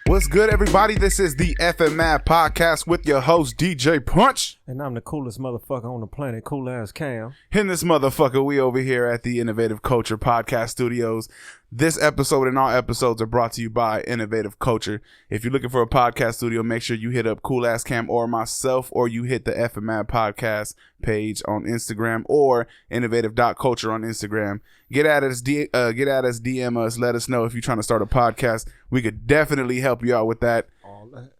What's good, everybody? This is the FM Mad Podcast with your host, DJ Punch. And I'm the coolest motherfucker on the planet, cool ass Cam. In this motherfucker, we over here at the Innovative Culture Podcast Studios. This episode and all episodes are brought to you by Innovative Culture. If you're looking for a podcast studio, make sure you hit up Cool Ass Cam or myself, or you hit the FM Mad Podcast page on Instagram or innovative.culture on Instagram. Get at us, DM us, let us know if you're trying to start a podcast. We could definitely help you out with that. All that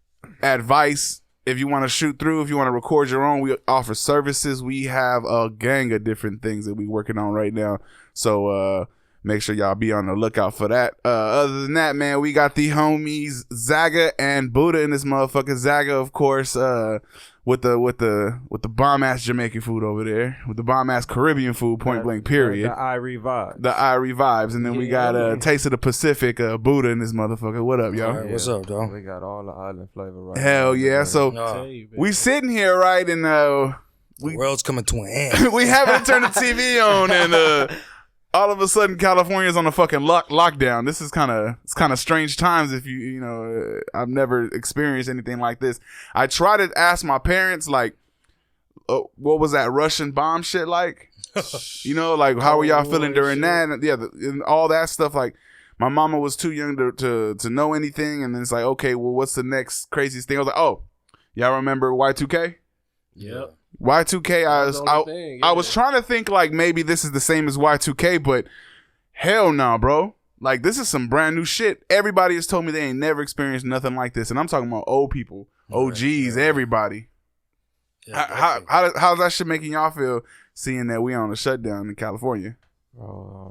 Advice. If you want to shoot through, if you want to record your own, we offer services. We have a gang of different things that we're working on right now. So make sure y'all be on the lookout for that. Other than that, man, we got the homies Zagga and Buddha in this motherfucker. Zagga, of course, with the bomb ass Jamaican food over there, with the bomb ass Caribbean food, point blank period. The Irie vibes. The Irie vibes, and then we got Taste of the Pacific, Buddha in this motherfucker. What up, y'all? Right, what's up, dog? We got all the island flavor right Hell now. yeah! So we sitting here, right, and The world's coming to an end. we haven't turned the TV on, and all of a sudden California's on a fucking lockdown. This is kind of strange times. If you know, I've never experienced anything like this. I try to ask my parents, like, what was that Russian bomb shit like? You know, like, how were y'all feeling during that? And, yeah, and all that stuff. Like, my mama was too young to know anything, and then it's like, okay, well, what's the next craziest thing? I was like, oh, y'all remember Y2K? Yep. Y2K, I was trying to think like maybe this is the same as Y2K, but hell no, bro. Like, this is some brand new shit. Everybody has told me they ain't never experienced nothing like this, and I'm talking about old people, OGs, everybody. Yeah, How's that shit making y'all feel, seeing that we on a shutdown in California? I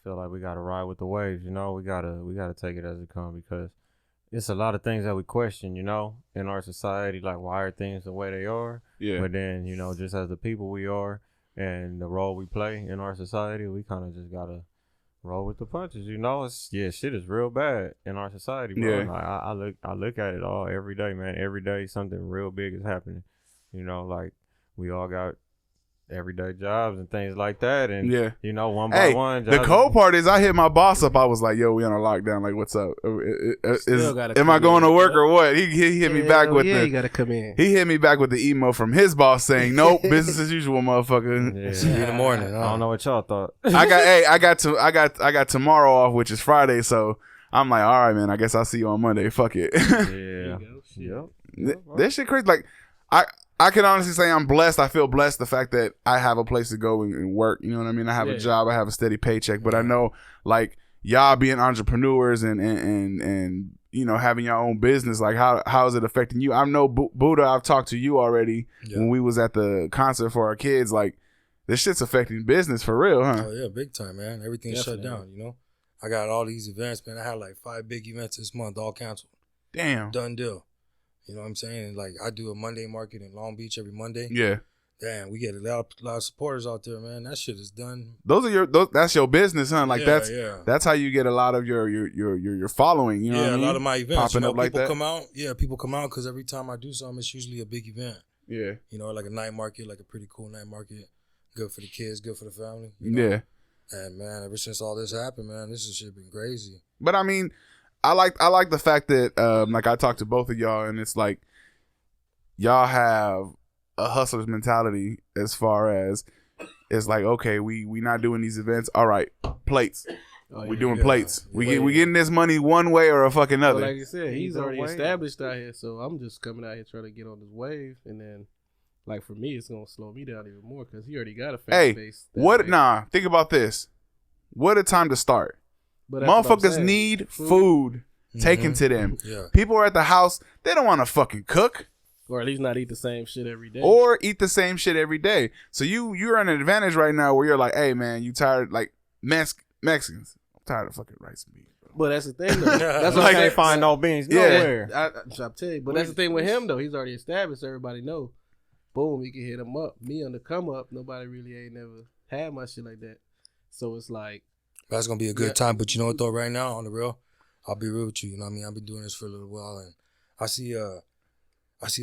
feel like we gotta ride with the waves. You know, we gotta take it as it comes, because it's a lot of things that we question, you know, in our society, like, why are things the way they are? Yeah. But then, you know, just as the people we are and the role we play in our society, we kind of just gotta roll with the punches, you know. Shit is real bad in our society, bro. Yeah. Like, I look at it all every day, man. Every day something real big is happening. You know, like, we all got everyday jobs and things like that, and you know, one by one. The cold part is, I hit my boss up. I was like, "Yo, we on a lockdown. Like, what's up? Am I going to work or what?" He hit me back with you gotta come in. He hit me back with the email from his boss saying, "Nope, business as usual, motherfucker." Yeah. See you in the morning. I don't know what y'all thought. I got tomorrow off, which is Friday, so I'm like, all right, man. I guess I'll see you on Monday. Fuck it. Yeah. Yep. This shit crazy. Like, I can honestly say I'm blessed. I feel blessed, the fact that I have a place to go and work. You know what I mean? I have a job. I have a steady paycheck. But I know, like, y'all being entrepreneurs and you know, having your own business, like, how is it affecting you? I know, Buddha, I've talked to you already when we was at the concert for our kids. Like, this shit's affecting business for real, huh? Oh, yeah, big time, man. Everything's shut down, you know? I got all these events, man. I had like 5 big events this month, all canceled. Damn. Done deal. You know what I'm saying? Like, I do a Monday market in Long Beach every Monday. Yeah. Damn, we get a lot of supporters out there, man. That shit is done. That's your business, huh? Like, yeah. That's how you get a lot of your following. You know what I mean? A lot of my events. Popping you know, up like people that. come out. Yeah, people come out because every time I do something, it's usually a big event. Yeah. You know, like a night market, like a pretty cool night market. Good for the kids, good for the family. You know? Yeah. And man, ever since all this happened, man, this has shit been crazy. But I mean, I like the fact that like, I talked to both of y'all, and it's like, y'all have a hustler's mentality, as far as it's like, okay, we not doing these events. All right, plates. We doing plates. We getting this money one way or a fucking other. Well, like you said, he's already established out here, so I'm just coming out here trying to get on this wave, and then, like, for me, it's gonna slow me down even more because he already got a fan base. Think about this. What a time to start. But motherfuckers need food taken to them. Yeah. People are at the house. They don't want to fucking cook. Or at least not eat the same shit every day. So you're at an advantage right now where you're like, hey, man, you tired, like, Mexicans. I'm tired of fucking rice and beans. But that's the thing, though. That's Like, why they find no beans nowhere. I'll tell you. But that's the thing with him, though. He's already established. Everybody know. Boom, you can hit him up. Me on the come up, nobody really ain't never had my shit like that. So it's like, That's gonna be a good time. But you know what though? Right now, on the real, I'll be real with you. You know what I mean? I've been doing this for a little while, and I see a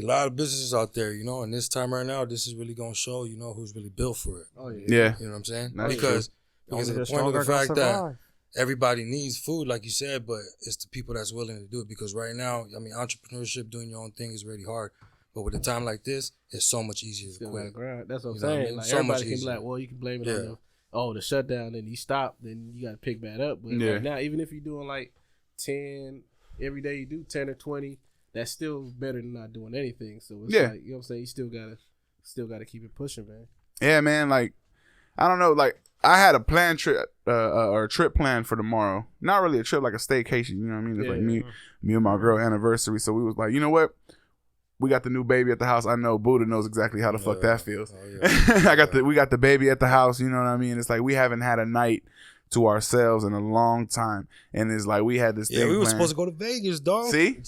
lot of businesses out there. You know, and this time right now, this is really gonna show. You know, who's really built for it. Oh yeah. You know what I'm saying? That's Because of the point of the fact that survive. everybody needs food, like you said, but it's the people that's willing to do it. Because right now, I mean, entrepreneurship, doing your own thing is really hard. But with a time like this, it's so much easier to quit. That's what I'm You know what I saying. mean? Like So everybody much can be easier. like, well, you can blame it on the shutdown, then you stop, then you got to pick that up. But like now, even if you're doing like 10 every day, you do 10 or 20. That's still better than not doing anything. So it's like, you know what I'm saying? You still gotta keep it pushing, man. Yeah, man. Like, I don't know. Like, I had a planned trip or a trip planned for tomorrow. Not really a trip, like a staycation. You know what I mean? It's like me and my girl anniversary. So we was like, you know what? We got the new baby at the house. I know Buddha knows exactly how the fuck that feels. We got the baby at the house. You know what I mean? It's like we haven't had a night to ourselves in a long time, and it's like we had this thing. Yeah, we were planned. supposed to go to Vegas, dog. See,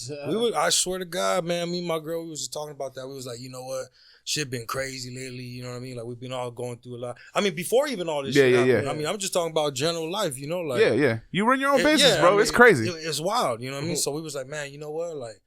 I swear to God, man. Me and my girl, we was just talking about that. We was like, you know what? Shit been crazy lately. You know what I mean? Like we've been all going through a lot. I mean, before even all this shit happened. I mean, I'm just talking about general life. You know, like You run your own business, bro. I mean, it's crazy. It's wild. You know what I mean? So we was like, man, you know what? Like,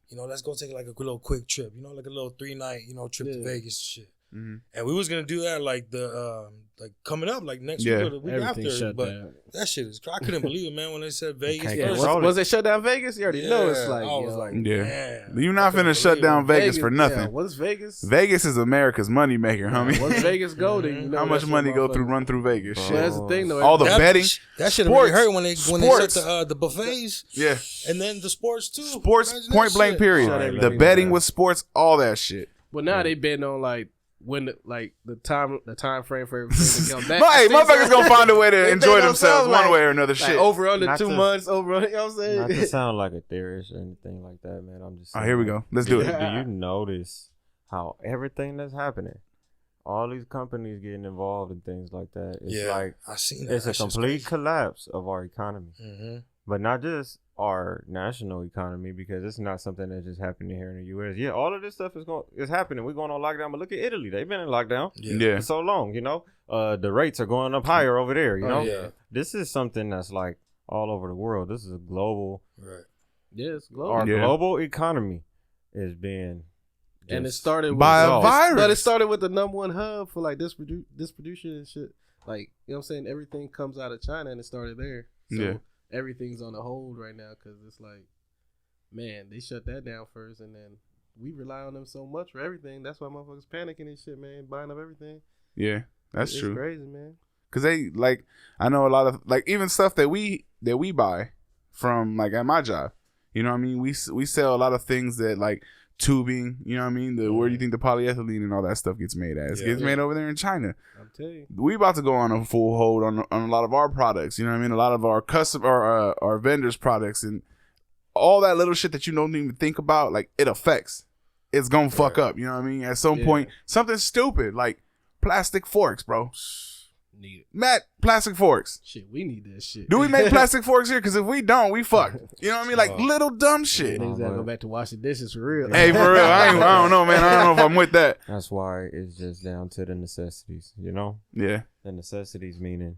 you know, let's go take like a little quick trip. You know, like a little 3-night, trip to Vegas and shit. Mm-hmm. And we was gonna do that like the like coming up like next week or the week everything after. Shut but down. That shit is I couldn't believe it, man, when they said Vegas. Was it shut down Vegas? You already know it's like I was like, man, you're not finna shut down Vegas for nothing. Yeah, what's Vegas? Vegas is America's money maker, homie. Once Vegas go, then you know how much money run through Vegas? Shit. That's the thing though. All the betting, that shit really hurt when they shut the buffets. Yeah, and then the sports too. Sports point blank period. The betting with sports, all that shit. But now they betting on like when the time frame for everything to come back. But hey, motherfuckers gonna find a way to enjoy themselves one way or another. Shit, over under 2 months. Over, you know what I'm saying? Not to sound like a theorist or anything like that, man. I'm just saying, here we go. Let's do it. Do you notice how everything that's happening, all these companies getting involved in things like that? It's like I seen that. It's a complete collapse of our economy, but not just our national economy, because it's not something that's just happening here in the U.S. Yeah, all of this stuff is happening. We're going on lockdown, but look at Italy. They've been in lockdown for so long, you know. The rates are going up higher over there, you know. This is something that's like all over the world. This is a global. Right. Yeah, it's global. Our global economy is being. And it started by a virus. But it started with the number one hub for like distribution and shit. Like, you know what I'm saying? Everything comes out of China and it started there. So everything's on a hold right now because it's like, man, they shut that down first and then we rely on them so much for everything. That's why motherfuckers panicking and shit, man, buying up everything. Yeah, that's true. It's crazy, man. Cause they like, I know a lot of like even stuff that we buy from like at my job. You know what I mean? We sell a lot of things that like tubing. You know what I mean? Where do you think the polyethylene and all that stuff gets made at? It gets made over there in China. I'm telling you, we about to go on a full hold on a lot of our products. You know what I mean? A lot of our our vendors' products and all that little shit that you don't even think about. Like it affects. It's gonna fuck up. You know what I mean? At some point, something stupid like plastic forks, bro. Need it. Matt, plastic forks. Shit, we need that shit. Do we make plastic forks here? Because if we don't, we fucked. You know what I mean? Like little dumb shit. Niggas gotta go back to washing dishes for real. Hey, for real. I don't know, man. I don't know if I'm with that. That's why it's just down to the necessities, you know? Yeah. The necessities meaning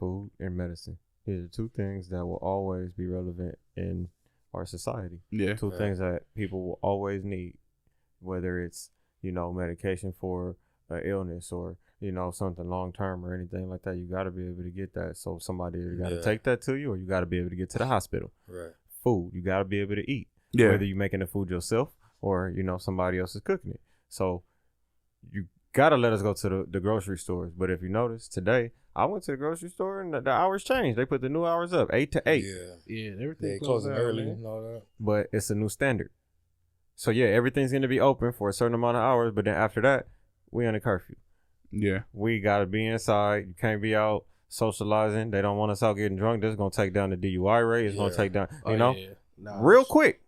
food and medicine. These are two things that will always be relevant in our society. Yeah. Two things that people will always need, whether it's, you know, medication for an illness or, you know, something long term or anything like that. You got to be able to get that. So somebody got to take that to you, or you got to be able to get to the hospital. Right. Food, you got to be able to eat. Yeah. Whether you're making the food yourself or, you know, somebody else is cooking it. So you got to let us go to the grocery stores. But if you notice, today I went to the grocery store and the hours changed. They put the new hours up, 8 to 8. Yeah, everything closing early man. and all that. But it's a new standard. So yeah, everything's going to be open for a certain amount of hours. But then after that, we on a curfew. Yeah. We got to be inside. You can't be out socializing. They don't want us out getting drunk. This is going to take down the DUI rate. It's going to take down, you know, real quick.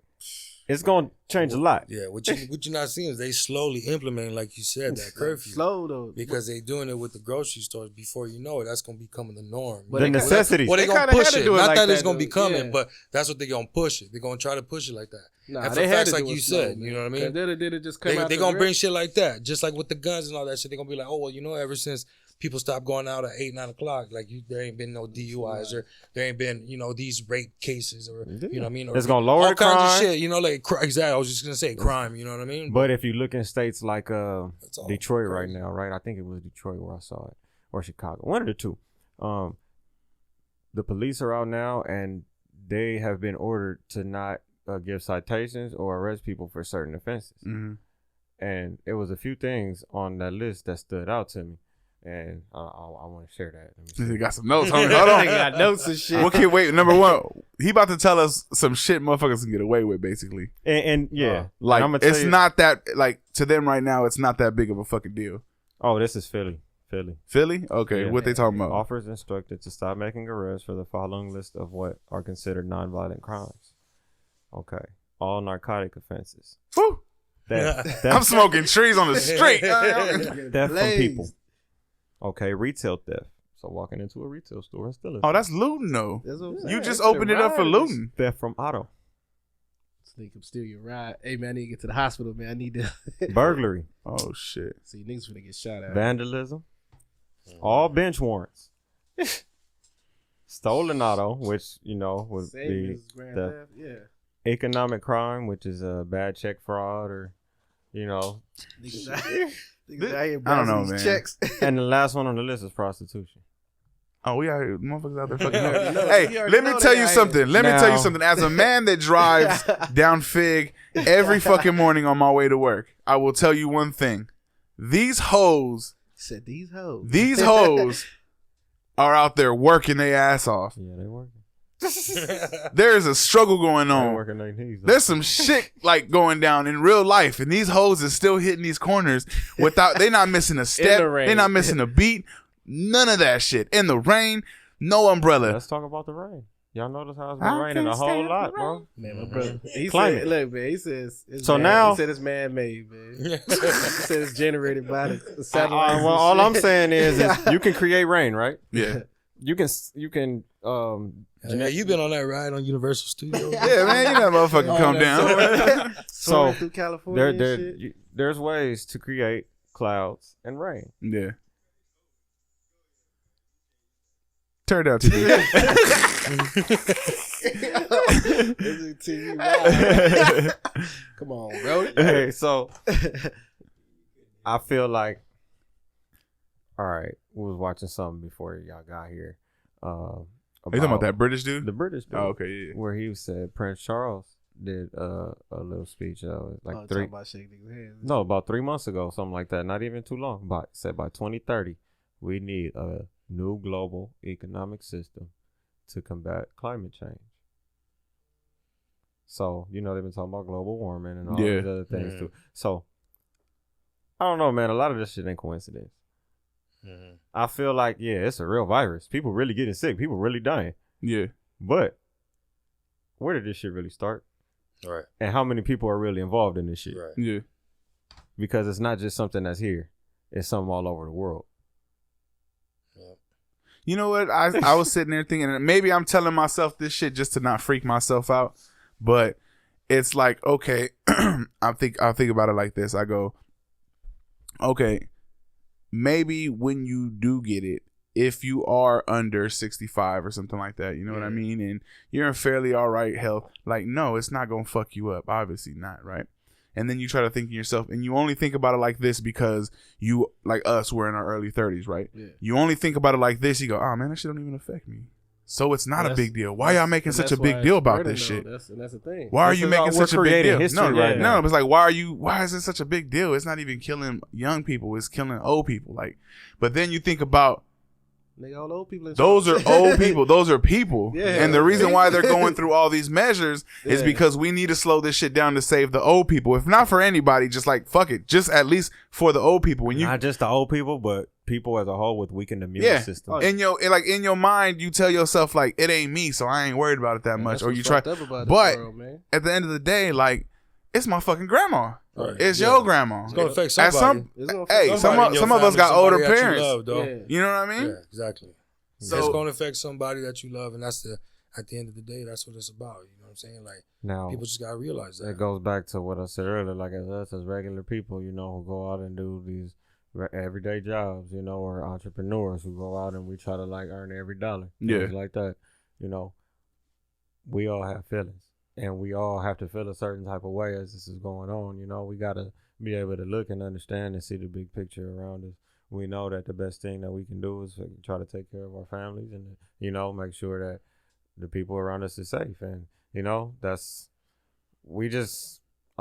It's going to change a lot. Yeah, what you not seeing is they slowly implementing, like you said, that curfew. Slow though. Because they doing it with the grocery stores. Before you know it, that's going to become the norm. But the necessities. Well, they going to push it. Not like that it's going to be coming, yeah. but that's what they going to push it. They're going to try to push it like that. Nah, and for they had facts, to like do you it slow, said, man. you know what I mean? Did it just come out They're going to bring shit like that. Just like with the guns and all that shit. They're going to be like, oh, well, you know, ever since people stop going out at 8, 9 o'clock. Like there ain't been no DUIs or there ain't been these rape cases or you know what I mean. Or it's gonna lower all the kinds crime. of shit. Exactly. I was just gonna say crime. You know what I mean. But if you look in states like Detroit right now, right? I think it was Detroit where I saw it, or Chicago, one of the two. The police are out now and they have been ordered to not give citations or arrest people for certain offenses. Mm-hmm. And it was a few things on that list that stood out to me. And I want to share that. He got some notes, homie. Hold on. He got notes and shit. Okay, wait. Number one, he about to tell us some shit motherfuckers can get away with, basically. And yeah. Like, and it's not that, like, to them right now, it's not that big of a fucking deal. Oh, this is Philly. Philly? Okay, Yeah. what they talking about? Offers instructed to stop making arrests for the following list of what are considered nonviolent crimes. Okay. All narcotic offenses. Whew. I'm smoking trees on the street. Theft from people. Okay, retail theft. So walking into a retail store and stealing. Oh, that's looting, though. That's what I'm You saying. just That shit opened it up for rides. looting. Theft from auto. Sneak up, steal your ride. Hey, man, I need to get to the hospital, man. I need to. Burglary. Oh, shit. See, niggas finna get shot at. Vandalism. All bench warrants. Stolen auto, which, would Same be as grand the theft. Yeah. economic crime, which is a bad check fraud or, Niggas out here I don't bouncing know, these man. checks. And the last one on the list is prostitution. Oh, we out here. Motherfuckers out there fucking You already know. Hey, You already let me know tell they you out something. Let me Now- tell you something. As a man that drives down Fig every fucking morning on my way to work, I will tell you one thing. These hoes Said these hoes. are out there working their ass off. Yeah, they working. There is a struggle going They on. working their knees. There's some shit like going down in real life, and these hoes is still hitting these corners without. They not missing a step. rain. They not missing a beat. None of that shit. In the rain, no umbrella. Let's talk about the rain. Y'all notice how it's been I raining can't a whole stand lot, the bro. Man, my brother. He Climate. said, look, man, he says it's So man, now- he said it's man-made, man. He said it's generated by the satellites. Well, all I'm saying is you can create rain, right? Yeah. You can Hey, you been on that ride on Universal Studios? Yeah, man, you know motherfucking come down. So, through California and shit. there's ways to create clouds and rain. Yeah. Turn it out, TV. Come on, bro. Hey, so I feel like, all right, we was watching something before y'all got here. Are you talking about that British dude? The British dude. Oh, okay, yeah. Where he said Prince Charles did a little speech about 3 months ago, something like that. Not even too long. But said by 2030, we need a new global economic system to combat climate change. So, they've been talking about global warming and all these other things too. So, I don't know, man. A lot of this shit ain't coincidence. Mm-hmm. I feel like, it's a real virus. People really getting sick. People really dying. Yeah. But where did this shit really start? Right. And how many people are really involved in this shit? Right. Yeah. Because it's not just something that's here. It's something all over the world. You know what? I was sitting there thinking, and maybe I'm telling myself this shit just to not freak myself out, but it's like, okay, I'll think about it like this. I go, okay, maybe when you do get it, if you are under 65 or something like that, you know what I mean? And you're in fairly all right health, like, no, it's not going to fuck you up. Obviously not, right? And then you try to think of yourself, and you only think about it like this because you, like us, we're in our early 30s, right? Yeah. You only think about it like this. You go, oh, man, that shit don't even affect me. So it's not a big deal. Why y'all making such a big deal about this shit? That's the thing. Why are you making such a big deal? History No, right now. no, it's like, why is it such a big deal? It's not even killing young people. It's killing old people. Like, but then you think about, Nigga, all old people. those are old people. Those are people. Yeah. And the reason why they're going through all these measures is Yeah. because we need to slow this shit down to save the old people. If not for anybody, just like, fuck it. Just at least for the old people. When you, Not just the old people, but people as a whole with weakened immune system. in your mind, you tell yourself like, it ain't me, so I ain't worried about it that much. Or you try, but at the end of the day, like, it's my fucking grandma. Right. It's your grandma. It's gonna affect At somebody. some of us got older parents. Love, though. Yeah. You know what I mean? Yeah, exactly. So It's gonna affect somebody that you love, and at the end of the day, that's what it's about. You know what I'm saying? Like, Now, people just gotta realize that. it goes back to what I said earlier, like as regular people, who go out and do these everyday jobs, you know, or entrepreneurs who go out and we try to like earn every dollar. Yeah. Things like that. You know, we all have feelings and we all have to feel a certain type of way as this is going on. You know, we got to be able to look and understand and see the big picture around us. We know that the best thing that we can do is try to take care of our families and, you know, make sure that the people around us is safe. And, you know, I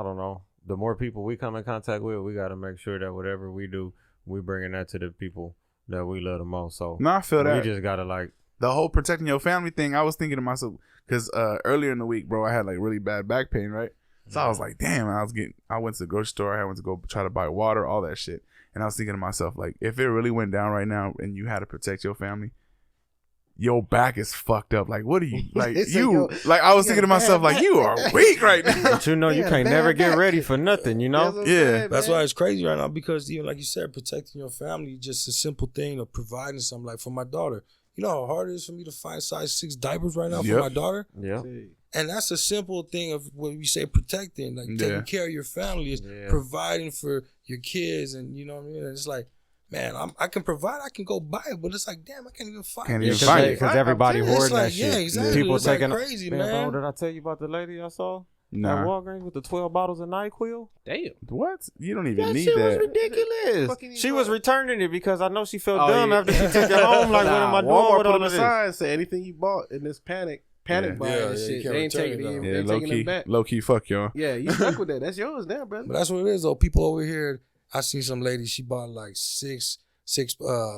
don't know. The more people we come in contact with, we got to make sure that whatever we do, we bringing that to the people that we love the most. So no, I feel that. We just got to like. The whole protecting your family thing, I was thinking to myself, because earlier in the week, bro, I had like really bad back pain, right? So I was like, damn, I went to the grocery store, I went to go try to buy water, all that shit. And I was thinking to myself, like, if it really went down right now and you had to protect your family, your back is fucked up. Like, what are you, like, I was thinking to myself, like, you are weak right now. But you know, you can't never get ready for nothing, you know? Yeah. That's why it's crazy right now, because even like you said, protecting your family, just a simple thing of providing something. Like for my daughter, you know how hard it is for me to find size 6 diapers right now for my daughter? Yeah. And that's a simple thing of what we say protecting, like taking care of your family is providing for your kids, and you know what I mean? And it's like, man, I can provide, I can go buy it, but it's like, damn, I can't even find it. Because everybody hoarding that shit. Yeah, exactly. People it's taking like crazy, man. Bro, did I tell you about the lady I saw? Nah. At Walgreens with the 12 bottles of NyQuil? Damn. What? You don't even need shit that. was ridiculous. She was returning it because I know she felt dumb after she took it home. Like, what am I doing Walmart with all of this? Sign say anything you bought in this panic buying and shit. They ain't taking it. Yeah, low key, fuck y'all. Yeah, you stuck with that. That's yours now, brother. But that's what it is, though. People over here, I seen some lady, she bought like six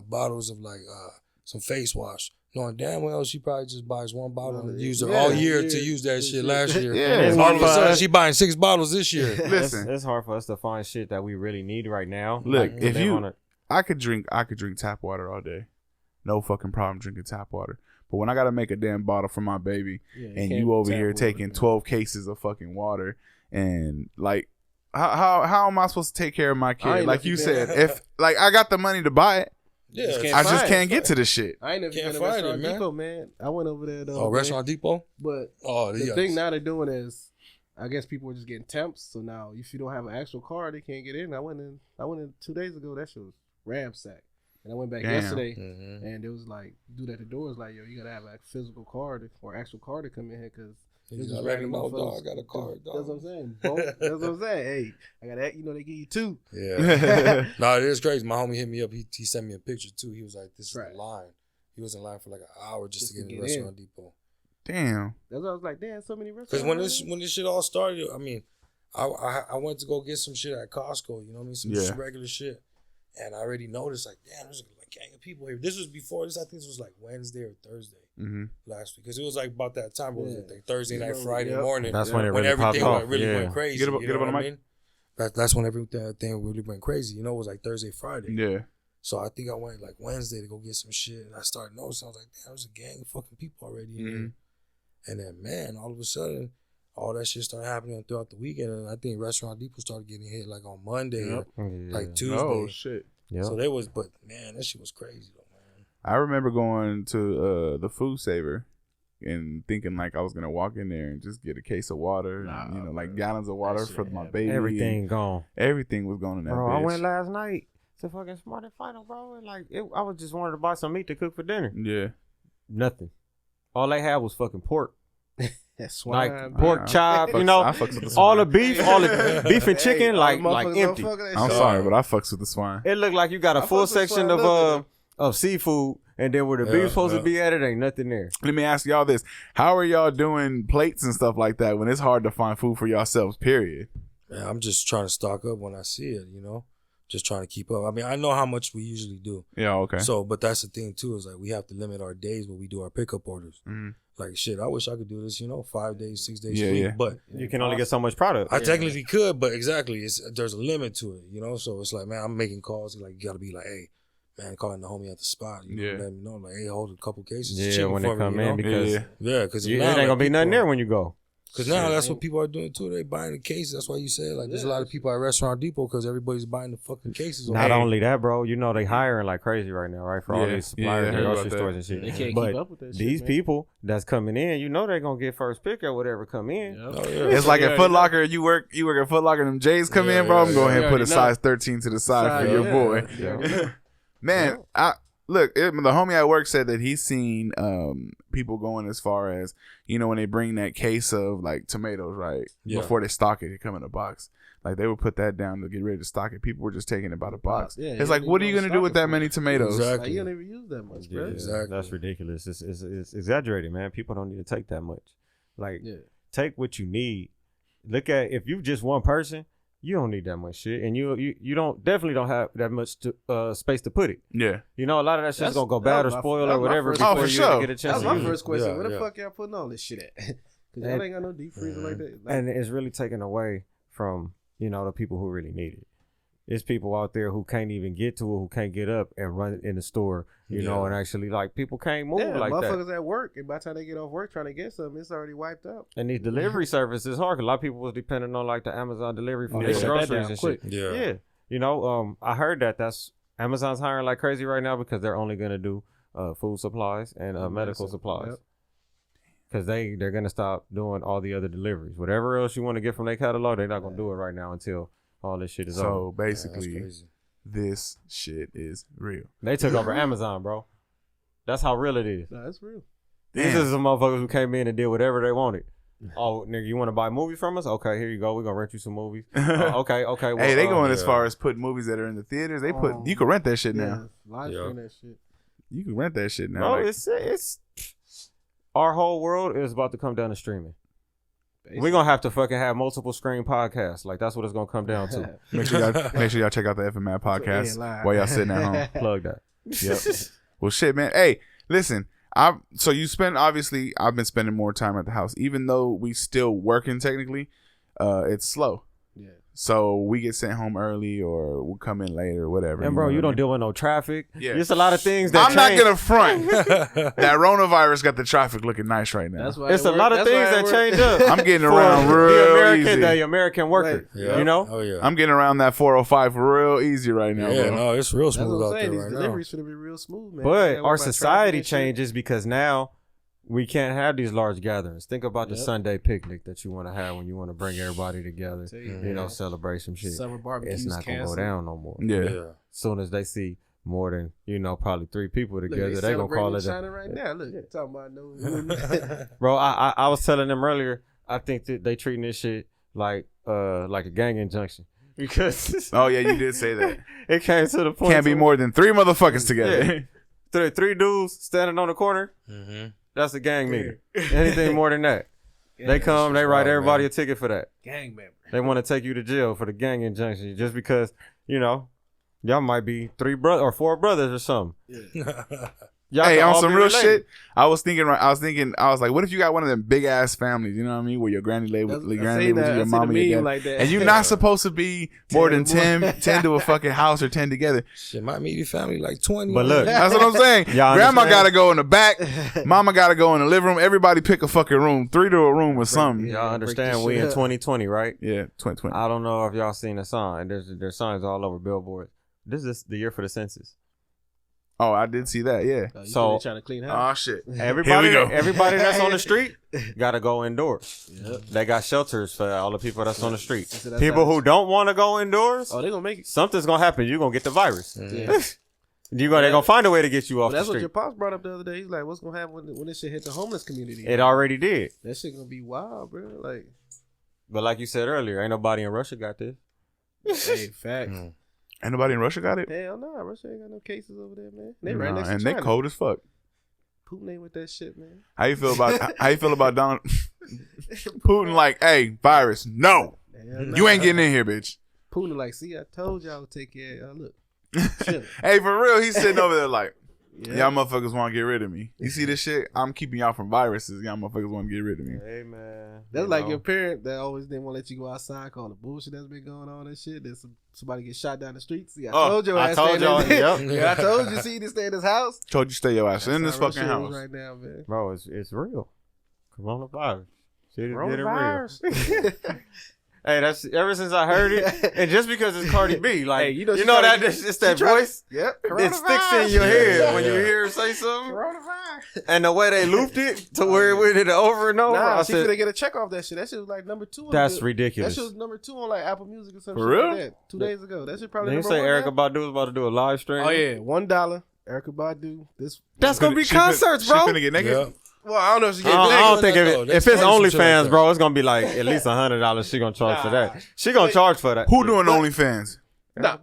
bottles of like some face wash. Knowing damn well she probably just buys 1 bottle and use it all year to use that shit last year. Yeah. All of a sudden she buying 6 bottles this year. Listen, it's hard for us to find shit that we really need right now. Look, like, I could drink tap water all day. No fucking problem drinking tap water. But when I gotta make a damn bottle for my baby, and you over here taking 12 cases of fucking water, and like, how am I supposed to take care of my kid? Like you said, if like I got the money to buy it, I just can't get to the shit. I ain't never been to Restaurant Depot, man. I went over there though. Restaurant Depot? But the thing now they're doing is, I guess people are just getting temps. So now if you don't have an actual card, they can't get in. I went in 2 days ago. That shit was ramsacked. And I went back yesterday, and it was like, dude at the door was like, yo, you gotta have a physical card or actual card to come in here, because he's already know, dog. I got a card, dog. That's what I'm saying. That's what I'm saying. Hey, I got that. You know, they give you 2. Yeah. No, it is crazy. My homie hit me up. He sent me a picture too. He was like, "This is the line." He was in line for like an hour just to get in the Restaurant Depot. Damn. That's what I was like. Damn, so many restaurants. Because when this shit all started, I mean, I went to go get some shit at Costco. You know what I mean? Some regular shit. And I already noticed, like, damn, there's a gang of people here. This was before this. I think this was like Wednesday or Thursday last week, because it was like about that time. It was like Thursday night, Friday morning. That's when it really popped off. Went crazy. Get up on the mic. That's when everything really went crazy. You know, it was like Thursday, Friday. Yeah. So I think I went like Wednesday to go get some shit, and I started noticing. I was like, damn, there's a gang of fucking people already in here. And then, man, all of a sudden, all that shit started happening throughout the weekend, and I think Restaurant Depot started getting hit like on Monday or like Tuesday. Oh shit! Yep. So there was, but man, that shit was crazy though, man. I remember going to the Food Saver and thinking like I was gonna walk in there and just get a case of water, and, you know, like gallons of water for my baby. Everything gone. Everything was gone in that. Bro, bitch. I went last night to fucking Smart and Final, bro, and like I was just wanted to buy some meat to cook for dinner. Yeah. Nothing. All they had was fucking pork. That's swine. Like pork chop, you know, all the beef and chicken, like empty. I'm sorry, but I fucks with the swine. It looked like you got a full section of seafood, and then where the beef's supposed to be at, it ain't nothing there. Let me ask y'all this: how are y'all doing plates and stuff like that when it's hard to find food for yourselves? Period. Man, I'm just trying to stock up when I see it, you know. Just trying to keep up. I mean, I know how much we usually do. Yeah, okay. So, but that's the thing too, is like we have to limit our days when we do our pickup orders. Like shit, I wish I could do this, you know, 5 days, 6 days a week. But you can only get so much product. I technically could, but exactly, there's a limit to it, you know. So it's like, man, I'm making calls. Like you got to be like, hey, man, calling the homie at the spot. You know, let me know, like, hey, hold a couple cases. Yeah, when they come in, because because it ain't gonna be nothing there when you go. Because now that's what people are doing too. They buying the cases. That's why you say like there's a lot of people at Restaurant Depot because everybody's buying the fucking cases. Not only that, bro. You know they hiring like crazy right now, right? For all these suppliers and grocery stores and shit. They can't but keep up with that shit. These people that's coming in, you know they're gonna get first pick or whatever come in. Yep. Oh, yeah. It's like at Foot Locker. You work at Foot Locker. Them J's come in, bro. I'm going ahead and put a size 13 to the side for your boy. Yeah. Man, the homie at work said that he's seen people going as far as, you know, when they bring that case of like tomatoes, right? Yeah. Before they stock it, they come in a box. Like they would put that down to get ready to stock it. People were just taking it by the box. Yeah, it's like, what are you gonna do with that many tomatoes? Exactly. Like, you don't even use that much, bro. Yeah, Exactly. That's ridiculous. It's exaggerated, man. People don't need to take that much. Like, take what you need. Look at if you just one person, you don't need that much shit, and you definitely don't have that much space to put it. Yeah, you know, a lot of that shit's gonna go bad or spoil or whatever Oh, for before you sure. get a chance. That's my to use first question. Yeah, Where the yeah. fuck y'all putting all this shit at? Because y'all ain't got no deep freezer like that. Like, And it's really taken away from, you know, the people who really need it. There's people out there who can't even get to it, who can't get up and run it in the store, you know, and actually, like, people can't move like that. motherfuckers at work, and by the time they get off work trying to get something, it's already wiped out. And these delivery services hard. 'Cause a lot of people was depending on, like, the Amazon delivery for they their shut that groceries down and quick. shit. Yeah. You know, I heard that's Amazon's hiring like crazy right now because they're only going to do food supplies and medical supplies. Yep. Because they're going to stop doing all the other deliveries. Whatever else you want to get from their catalog, they're not going to do it right now until all this shit is over. so That's basically, crazy. this shit is real. They took over Amazon, bro. That's how real it is. No, that's real. These are some motherfuckers who came in and did whatever they wanted. Oh, nigga, you want to buy movies from us? Okay, here you go. We're going to rent you some movies. Okay. Well, Hey, they going as far as putting movies that are in the theaters. They put you can rent that shit now. Live stream that shit. You can rent that shit now. Bro, Like, it's our whole world is about to come down to streaming. We're going to have to fucking have multiple screen podcasts. Like, that's what it's going to come down to. make sure y'all check out the FMAT podcast while y'all sitting at home. Plug that. Yep. Well, shit, man. Hey, listen. So you spend, obviously, I've been spending more time at the house, even though we still working technically. It's slow. Yeah. So we get sent home early, or we'll come in later, or whatever. And bro, you don't deal with no traffic. Yeah. There's a lot of things that I'm not change. gonna front. That coronavirus got the traffic looking nice right now. That's why It's a lot of things that change up. I'm getting for around real the American worker. Yeah. You know? Oh yeah. I'm getting around that 405 real easy right now. Yeah, bro. no, it's real That's smooth what I'm out saying. there These right now. deliveries should be real smooth, man. But Yeah, our what about society traffic and shit? changes because now we can't have these large gatherings. Think about the Yep. Sunday picnic that you want to have when you want to bring everybody together. Tell You you, know, man. celebrate some shit. Summer barbecues It's not gonna go canceled. down no more. Yeah. Yeah. Soon as they see more than, you know, probably 3 people Look, together, they gonna call it. China right now. Look, talking about no. Bro, I was telling them earlier. I think that they treating this shit like a gang injunction because Oh yeah, you did say that. it came to the point. Can't be more than 3 motherfuckers together. Yeah. Three dudes standing on the corner. Mm-hmm. That's a gang nigga. Anything more than that, they come, they write everybody a ticket for that. Gang member. They want to take you to jail for the gang injunction just because, you know, y'all might be 3 brothers or 4 brothers or something. Y'all Hey, can on all some be real related. shit, I was like, what if you got one of them big ass families, you know what I mean, where your granny lives with your mom and your dad, like that. and you're not supposed to be more than 10 10 to a fucking house or 10 together. Shit, my immediate family like 20. But look, That's what I'm saying. Y'all Grandma understand? gotta go in the back, mama gotta go in the living room. Everybody pick a fucking room, 3 to a room or something. Yeah. y'all understand break we this in shit up. 2020, right? Yeah, 2020. I don't know if y'all seen a sign. There's signs all over billboards. This is the year for the census. Oh, I did see that. Yeah. You So- trying to clean Oh house. shit. Everybody, Here we go. everybody that's on the street gotta go indoors. Yep. They got shelters for all the people that's on the street. So that's People how- who don't want to go indoors, Oh, they gonna make it. something's gonna happen. You're gonna get the virus. Yeah. They're gonna find a way to get you Well, off that's the what your street. pops brought up the other day. He's like, "What's gonna happen when this shit hit the homeless community?" It already did. That shit gonna be wild, bro. Like, But like you said earlier, ain't nobody in Russia got this. hey, facts. Mm. Ain't nobody in Russia got it? Hell no, Russia ain't got no cases over there, man. They Nah, right next to and China. they cold as fuck. Putin ain't with that shit, man. How you feel about Donald Putin? Like, hey, virus, no, Hell no. you ain't getting in here, bitch. Putin like, see, I told y'all to take care of y'all. Look, chill. Hey, for real, he's sitting over there like, Yeah. y'all motherfuckers want to get rid of me. You see this shit? I'm keeping y'all from viruses. Y'all motherfuckers want to get rid of me. Hey man, That's like your parent that always didn't want to let you go outside, call the bullshit that's been going on and shit. Then somebody get shot down the street. See, I told your ass. I told y'all. Yep. Yeah, I told you. See, to stay in this house. Told you stay your ass in this That's how fucking Russia is house. right now, man. Bro, it's real. Coronavirus. She just did it real. Hey, that's ever since I heard it, and just because it's Cardi B, like hey, you know that it's that voice. Yep, It sticks in your head when you hear her say something. And the way they looped it to where it went it over and over. Nah, I she said, finna get a check off that shit. That shit was like number 2. that's ridiculous. That shit was number 2 on like Apple Music or something. For real? Like that 2 days ago. That shit probably. Did you number say 1 Erykah now. Badu was about to do a live stream? Oh yeah, $1. Erykah Badu. That's gonna be concerts, bro. She finna get naked. Yeah. Well, I don't know if she get I don't think No, if that's it's crazy shit like OnlyFans, that. bro, it's gonna be like at least $100. She gonna charge for that. She gonna charge for that. Who doing OnlyFans? Nah.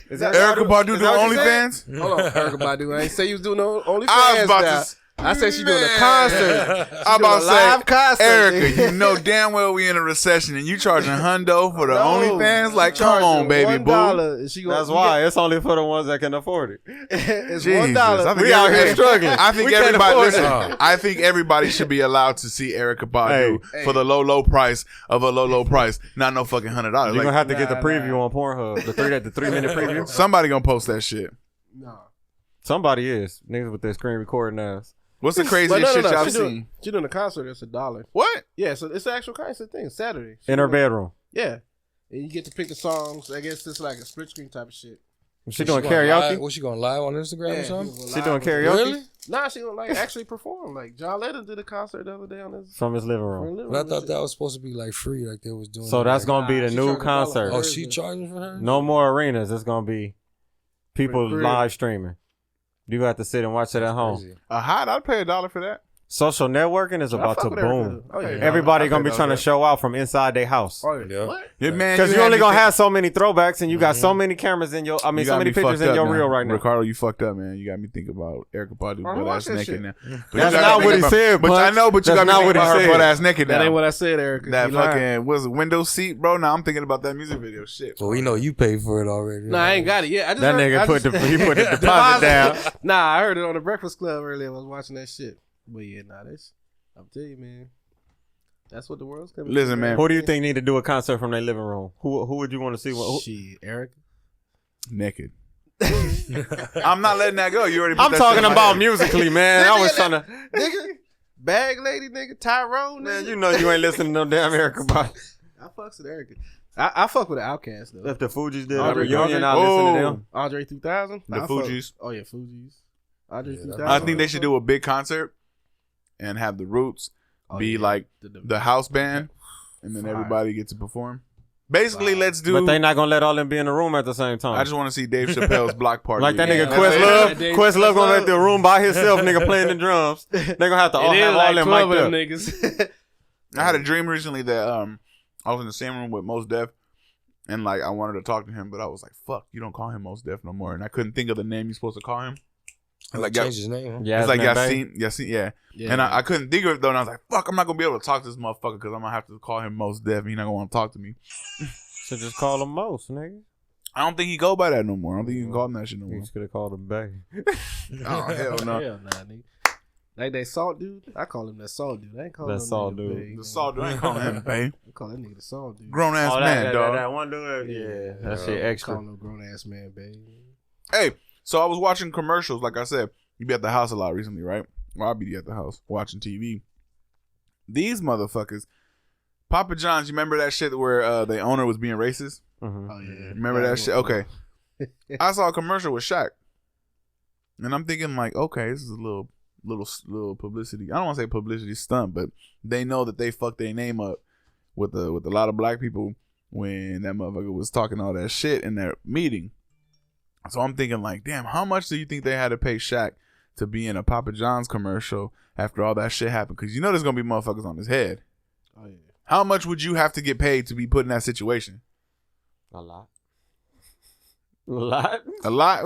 Is that Erykah Badu is doing that what you said? OnlyFans? Hold on, Erykah Badu. I ain't say you was doing no OnlyFans. I was about now. to. I said she doing a Man. concert. I'm about to live say, concert. Erica, you know damn well we in a recession and you charging hundo for the OnlyFans? Like, come on, baby boo. That's why it's only for the ones that can afford it. It's Jesus. $1. I think We out here everybody- struggling. I think We can't everybody afford listen. it. I think everybody should be allowed to see Erykah Badu Hey. for the low price of a low price, not no fucking $100. You're Like, gonna have to get the Nah, preview on Pornhub. The 3-minute preview. somebody gonna post that shit. No. Somebody is niggas with their screen recording ass. What's the But craziest shit y'all She seen? doing a concert. It's $1. What? Yeah, so it's the actual concert thing. Saturday. In her bedroom. Yeah. And you get to pick the songs. I guess it's like a split screen type of shit. She doing gonna karaoke. live- What's she going live on Instagram or something? She doing karaoke Really? Nah, she gonna like actually perform. Like John Lennon did a concert the other day on his from his living room. But I thought that was supposed to be like free, like they was doing. So it, that's like, gonna be the she new charged $1. concert. Oh, she charging for her? No more arenas. It's gonna be people For the crib. live streaming. You got to sit and watch it at home. Crazy. A hot? I'd pay $1 for that. Social networking is about to fuck with Erykah, boom. though. Oh, yeah. Everybody I gonna be think trying to that's show out from inside their house. Oh, Yeah. What? Yeah, man. Because you had only me gonna think- have so many throwbacks, and you got so many cameras in your. I mean, You so got many me pictures fucked in up your now. reel right now. Ricardo, you fucked up, man. You got me thinking about Erykah Badu Oh, butt watch ass that naked shit. now. But That's you gotta not think what he about- said, But I Punch. know, but you That's got me not thinking what he about her said. butt ass naked That now. ain't what I said, Erica. That You lying. fucking was window seat, bro. Now I'm thinking about that music video. Shit. Well, we know you paid for it already. Nah, I ain't got it yet. I just That heard, nigga I put just- the deposit down. Nah, I heard it on the Breakfast Club earlier. I was watching that shit. But yeah, nah, that's. I'm telling you, man. That's what the world's coming. to, Listen, man. Who do you think need to do a concert from their living room? Who would you want to see? Shit, Erica. Naked. I'm not letting that go. You already. Put I'm that talking shit in my about head. musically, man. I was trying to. Nigga, bag lady, nigga, Tyrone, Man, nigga. you know you ain't listening to no damn Erykah Badu. I fucks with Erica. I fuck with the Outcast though. If the Fugees did a Andre- reunion, Andre- I listen to them. Andre 3000. The I fuck- Fugees. Oh yeah, Fugees. Andre Yeah, 3000. I think they should do a big concert and have the Roots Oh, be yeah. like the house band, and then Fire. everybody gets to perform. Basically, let's do. But they not gonna let all them be in the room at the same time. I just want to see Dave Chappelle's block party. like that again. nigga Yeah, Questlove. Dave- Questlove gonna let Questlove. the room by himself, nigga playing the drums. They gonna have to all It have is all like them 12 mic'd of up. them niggas. I had a dream recently that I was in the same room with Mos Def, and like I wanted to talk to him, but I was like, "Fuck, you don't call him Mos Def no more," and I couldn't think of the name you're supposed to call him. Like Change his name. Huh? Yeah, it's like Yasmin Yasin, yeah. Yeah. And I couldn't think of it though, and I was like, "Fuck, I'm not gonna be able to talk to this motherfucker because I'm gonna have to call him Mos Def. He's not gonna want to talk to me." Should just call him Most, nigga. I don't think he go by that no more. I don't think you can call him that shit no You more. just could have called him Bay. Oh hell no. Hell nah, nigga. Like that salt dude. I call him that salt dude. I ain't call That him salt nigga dude. Bay, The man. salt dude, I ain't calling him Bay. I call that nigga the salt dude. Grown ass Oh, man, dog. that one dude. Yeah, that shit extra. Call no grown ass man, baby. Hey, so I was watching commercials. Like I said, you be at the house a lot recently, right? Well, I'll be at the house watching TV. These motherfuckers, Papa John's. You remember that shit where the owner was being racist? Mhm. Oh yeah. Remember that shit? Okay. I saw a commercial with Shaq, and I'm thinking like, okay, this is a little publicity. I don't want to say publicity stunt, but they know that they fucked their name up with a lot of black people when that motherfucker was talking all that shit in their meeting. So I'm thinking like, damn, how much do you think they had to pay Shaq to be in a Papa John's commercial after all that shit happened? Because you know there's gonna be motherfuckers on his head. Oh yeah. How much would you have to get paid to be put in that situation? A lot. A lot? A lot.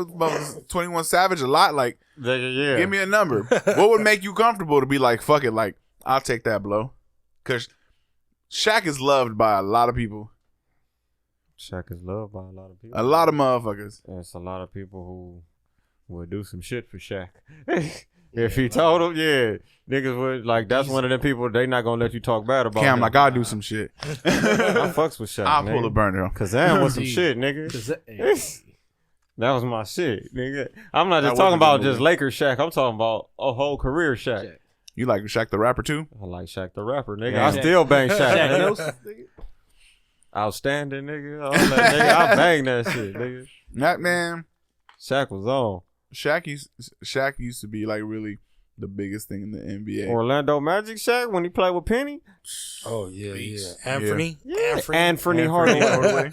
21 Savage, a lot. Like, Yeah. give me a number. What would make you comfortable to be like, fuck it, like, I'll take that blow? Because Shaq is loved by a lot of people. Shaq is loved by a lot of people. A lot of motherfuckers. There's a lot of people who would do some shit for Shaq. If he told them, yeah, niggas would, like, that's one of them people, they not gonna let you talk bad about Cam, him. like, I'll do some shit. I fucks with Shaq, I'll nigga. pull a burner. Kazam was some Indeed. shit, nigga. Hey. That was my shit, nigga. I'm not That just was talking a about good just movie. Lakers Shaq. I'm talking about a whole career Shaq. Shaq. You like Shaq the Rapper too? I like Shaq the Rapper, nigga. Yeah. I still bang Shaq. nigga. Shaq Outstanding, nigga. All that, nigga. I bang that shit, nigga. That man, Shaq was on. Shaq used to be like really the biggest thing in the NBA. Orlando Magic Shaq when he played with Penny. Oh yeah, Beast. yeah. Anthony. Yeah. Anthony Hardaway.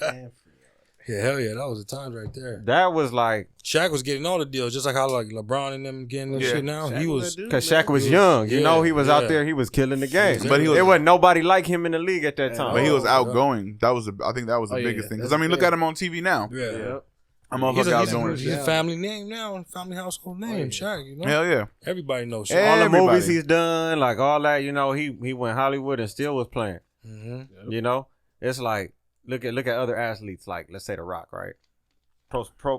Yeah, hell yeah, that was the times right there. That was like Shaq was getting all the deals, just like how like LeBron and them getting this Yeah. shit now. He was because Shaq was young. You know, he was out yeah. there. He was killing the game. But he was- there wasn't nobody like him in the league at that time. But he was Oh, outgoing. I think that was the Oh, yeah, biggest thing. Because that's I mean, look fair. at him on TV now. yeah. Yeah. I'm He's outgoing. a family name now, family household name. Shaq, you know. Hell yeah. Everybody knows Shaq. Yeah. all the Everybody. movies he's done, like all that, you know, he went Hollywood and still was playing. Mm-hmm. You know, it's like look at other athletes, like let's say The Rock, right?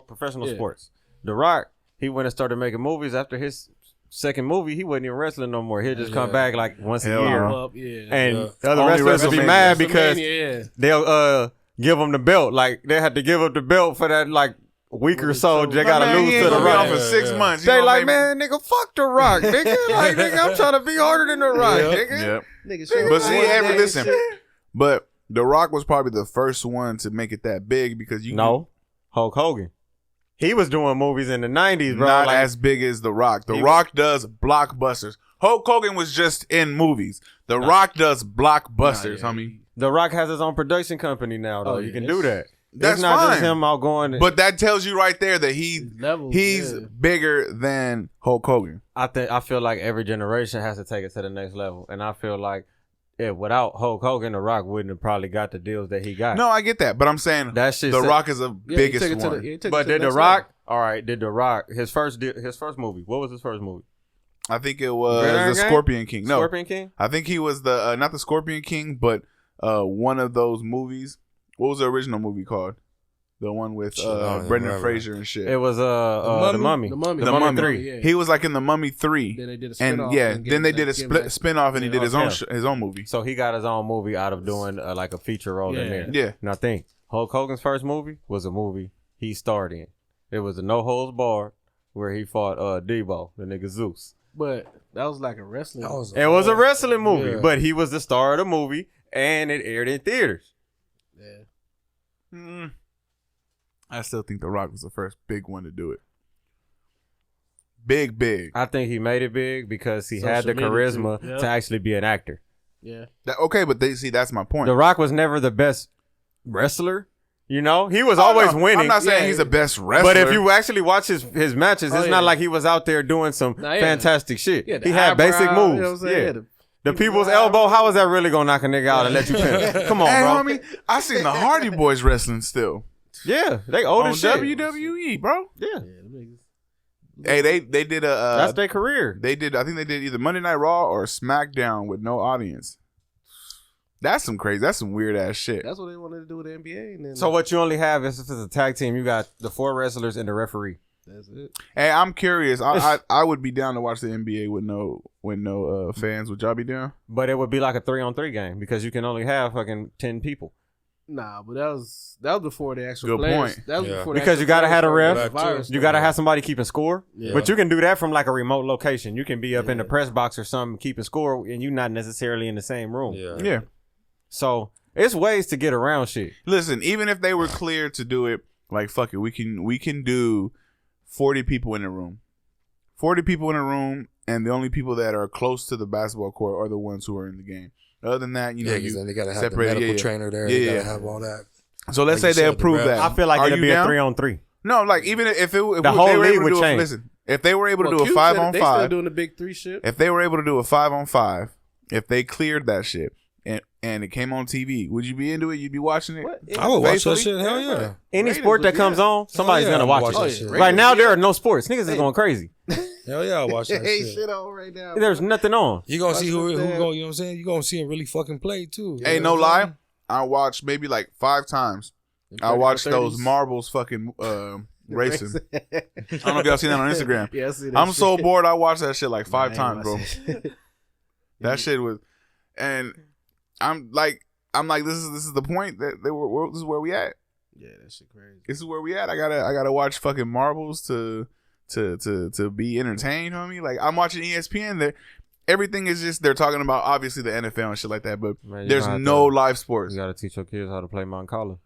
Professional Yeah. sports. The Rock, he went and started making movies after his second movie. He wasn't even wrestling no more. He'll just come back like once Hell a year, no. and Yeah. the other Only wrestlers will be WrestleMania. mad because Yeah. they'll give him the belt. Like they had to give up the belt for that like week or so. They gotta Man, he lose ain't to The gonna be Rock. on for 6 Yeah. months. You They know, like, maybe- man, nigga, fuck The Rock, nigga. Like, nigga, I'm trying to be harder than The Rock, Yeah. nigga. Yep. Nigga, showed But up see, one every day and listen. shit. But The Rock was probably the first one to make it that big because you No, Hulk Hogan. He was doing movies in the 90s, bro. not like, as big as The Rock. The He Rock does blockbusters. Hulk Hogan was just in movies. The Rock does blockbusters, Nah, yeah. homie. The Rock has his own production company now, though. Oh, you yeah, can that's- do that. That's it's not fine. just him out going. But that tells you right there that he's Levels, yeah. bigger than Hulk Hogan. I feel like every generation has to take it to the next level, and I feel like without Hulk Hogan, The Rock wouldn't have probably got the deals that he got. No, I get that, but I'm saying that shit. The Rock is the Yeah, he biggest took it to one. the- he took it But to the did The next Rock? level. All right, did The Rock his first movie? What was his first movie? I think it was Gridiron the Gang? Scorpion King. No, Scorpion King. I think he was the not the Scorpion King, but one of those movies. What was the original movie called? The one with Shit, I don't even Brendan remember. Fraser and shit. It was the Mummy. The Mummy. The Mummy. 3. Yeah. He was like in the Mummy 3. Then they did a And spin-off yeah, and then they did a gave him that- spin-off and he did his own Yeah. his own movie. So he got his own movie out of doing like a feature role in Yeah. there. Yeah. And I think Hulk Hogan's first movie was a movie he starred in. It was a No Holds Barred where he fought Debo, the nigga Zeus. But that was like a wrestling. That was It was a wrestling movie, Yeah. but he was the star of the movie and it aired in theaters. yeah. I still think The Rock was the first big one to do it. Big. I think he made it big because he had the Social media, too. charisma Yeah. to actually be an actor. Yeah. Okay, but that's my point. The Rock was never the best wrestler. You know, he was Oh, always no, winning. I'm not saying Yeah. he's the best wrestler. But if you actually watch his matches, Oh, it's yeah. not like he was out there doing some Nah, yeah. fantastic shit. Yeah, the he had eyebrow, basic you know moves. what I'm saying? Yeah. The The people's elbow, how is that really gonna knock a nigga out and let you pin? Come on, hey, bro. homie, I seen the Hardy Boys wrestling still Yeah, they old on as shit. WWE, bro. Yeah, Yeah, them niggas. Hey, they did a that's their career. I think they did either Monday Night Raw or SmackDown with no audience. That's some crazy. That's some weird ass shit. That's what they wanted to do with the NBA. And then So what you only have is if it's a tag team, you got the 4 wrestlers and the referee. that's it. Hey, I'm curious. I would be down to watch the NBA with no fans. Would y'all be down? But it would be like a 3-on-3 game because you can only have fucking 10 people. Nah, but that was before the actual Good players. point. That was Yeah. before the Because you actual gotta have a players ref. started the virus You got to thing. have somebody keeping score. Yeah. But you can do that from like a remote location. You can be up in the Yeah. press box or something keeping score and you're not necessarily in the same room. Yeah. Yeah. So it's ways to get around shit. Listen, even if they were clear to do it, like fuck it, we can do 40 people in a room. 40 people in a room, and the only people that are close to the basketball court are the ones who are in the game. Other than that, you know, Yeah, because then they gotta have the separate- medical yeah. trainer there. Yeah, They yeah. gotta have all that. so let's like say you they said, the approve ref. that. I feel like Are it'd you be down? a 3-on-3. No, like even if The whole they were league able would to do change. listen, if they were able to Well, do a Cube 5 said on they still 5, doing the big 3 shit. if they were able to do a 5 on 5, if they cleared that shit and it came on TV, would you be into it? You'd be watching it? What? I would watch that Faithfully? shit. Hell yeah. Any Ratings sport that was- comes on, somebody's Oh, yeah, gonna I'm watch watching it. that shit. Right now, Ratings, there are no sports. Niggas is going crazy. Hell yeah, I watch that Ain't shit. shit on right now. Oh, There's nothing on. You gonna see who Watch that. go, you know what I'm saying? You gonna see him really fucking play too. You Hey, know no what I'm lie. saying? I watched maybe like 5 times. I 30 watched for those 30s. marbles fucking racing. I don't know if y'all seen that on Instagram. Yeah, I see that I'm shit. so bored. I watched that shit like 5 Nah, I times, ain't bro. watch it. That shit was, and I'm like, this is the point that this is where we at. Yeah, that shit crazy. This is where we at. I gotta watch fucking marbles to be entertained, homie. Like I'm watching ESPN there. everything is just, they're talking about obviously the NFL and shit like that, but Man, there's no live sports. You got to teach your kids how to play Moncala.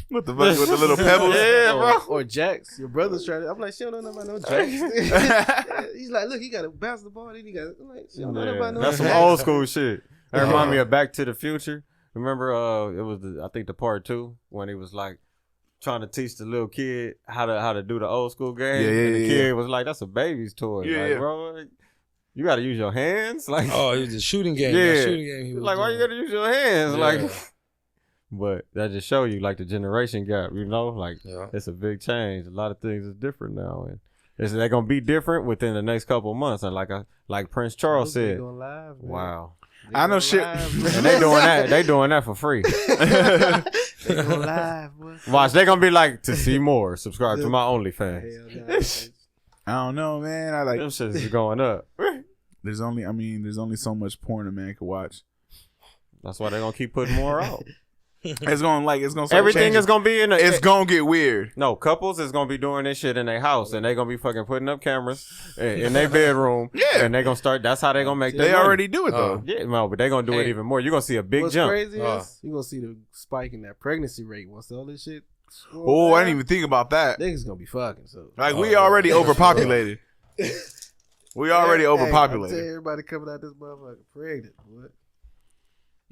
What the fuck with the little pebbles? Yeah, bro. Or jacks. Your brother's trying to. I'm like, she don't know about no jacks. He's like, look, he got to bounce the ball. Then he got. I'm like, she don't know about no That's jacks. some old school shit. That remind me of Back to the Future. Remember, it was I think the part 2 when he was like trying to teach the little kid how to do the old school game. And the kid was like, "That's a baby's toy." Like, bro, you got to use your hands. Like, oh, it was a shooting game. Yeah, that shooting game. He was like, why doing. you got to use your hands? Yeah. Like, but that just show you like the generation gap. You know, like it's a big change. A lot of things is different now, and they're gonna be different within the next couple of months. And like Prince Charles said, going live, wow. I know shit. And they doing that. They doing that for free. They go live, boy. Watch, they gonna be like, to see more, subscribe to my OnlyFans. I don't know, man. I like them shits is going up. There's only so much porn a man can watch. That's why they're gonna keep putting more out. It's gonna start everything changing. is gonna be in. It's gonna get weird. No, couples is gonna be doing this shit in their house, and they gonna be fucking putting up cameras in their bedroom. Yeah, and they gonna start. That's how they gonna make. They already do it though. Yeah, no, but they gonna do it even more. You're gonna see a big What's jump. crazy is you gonna see the spike in that pregnancy rate once all this shit. Oh, I didn't even think about that. Niggas gonna be fucking so. Like we already overpopulated. We already overpopulated. I tell everybody coming out this motherfucker pregnant. What?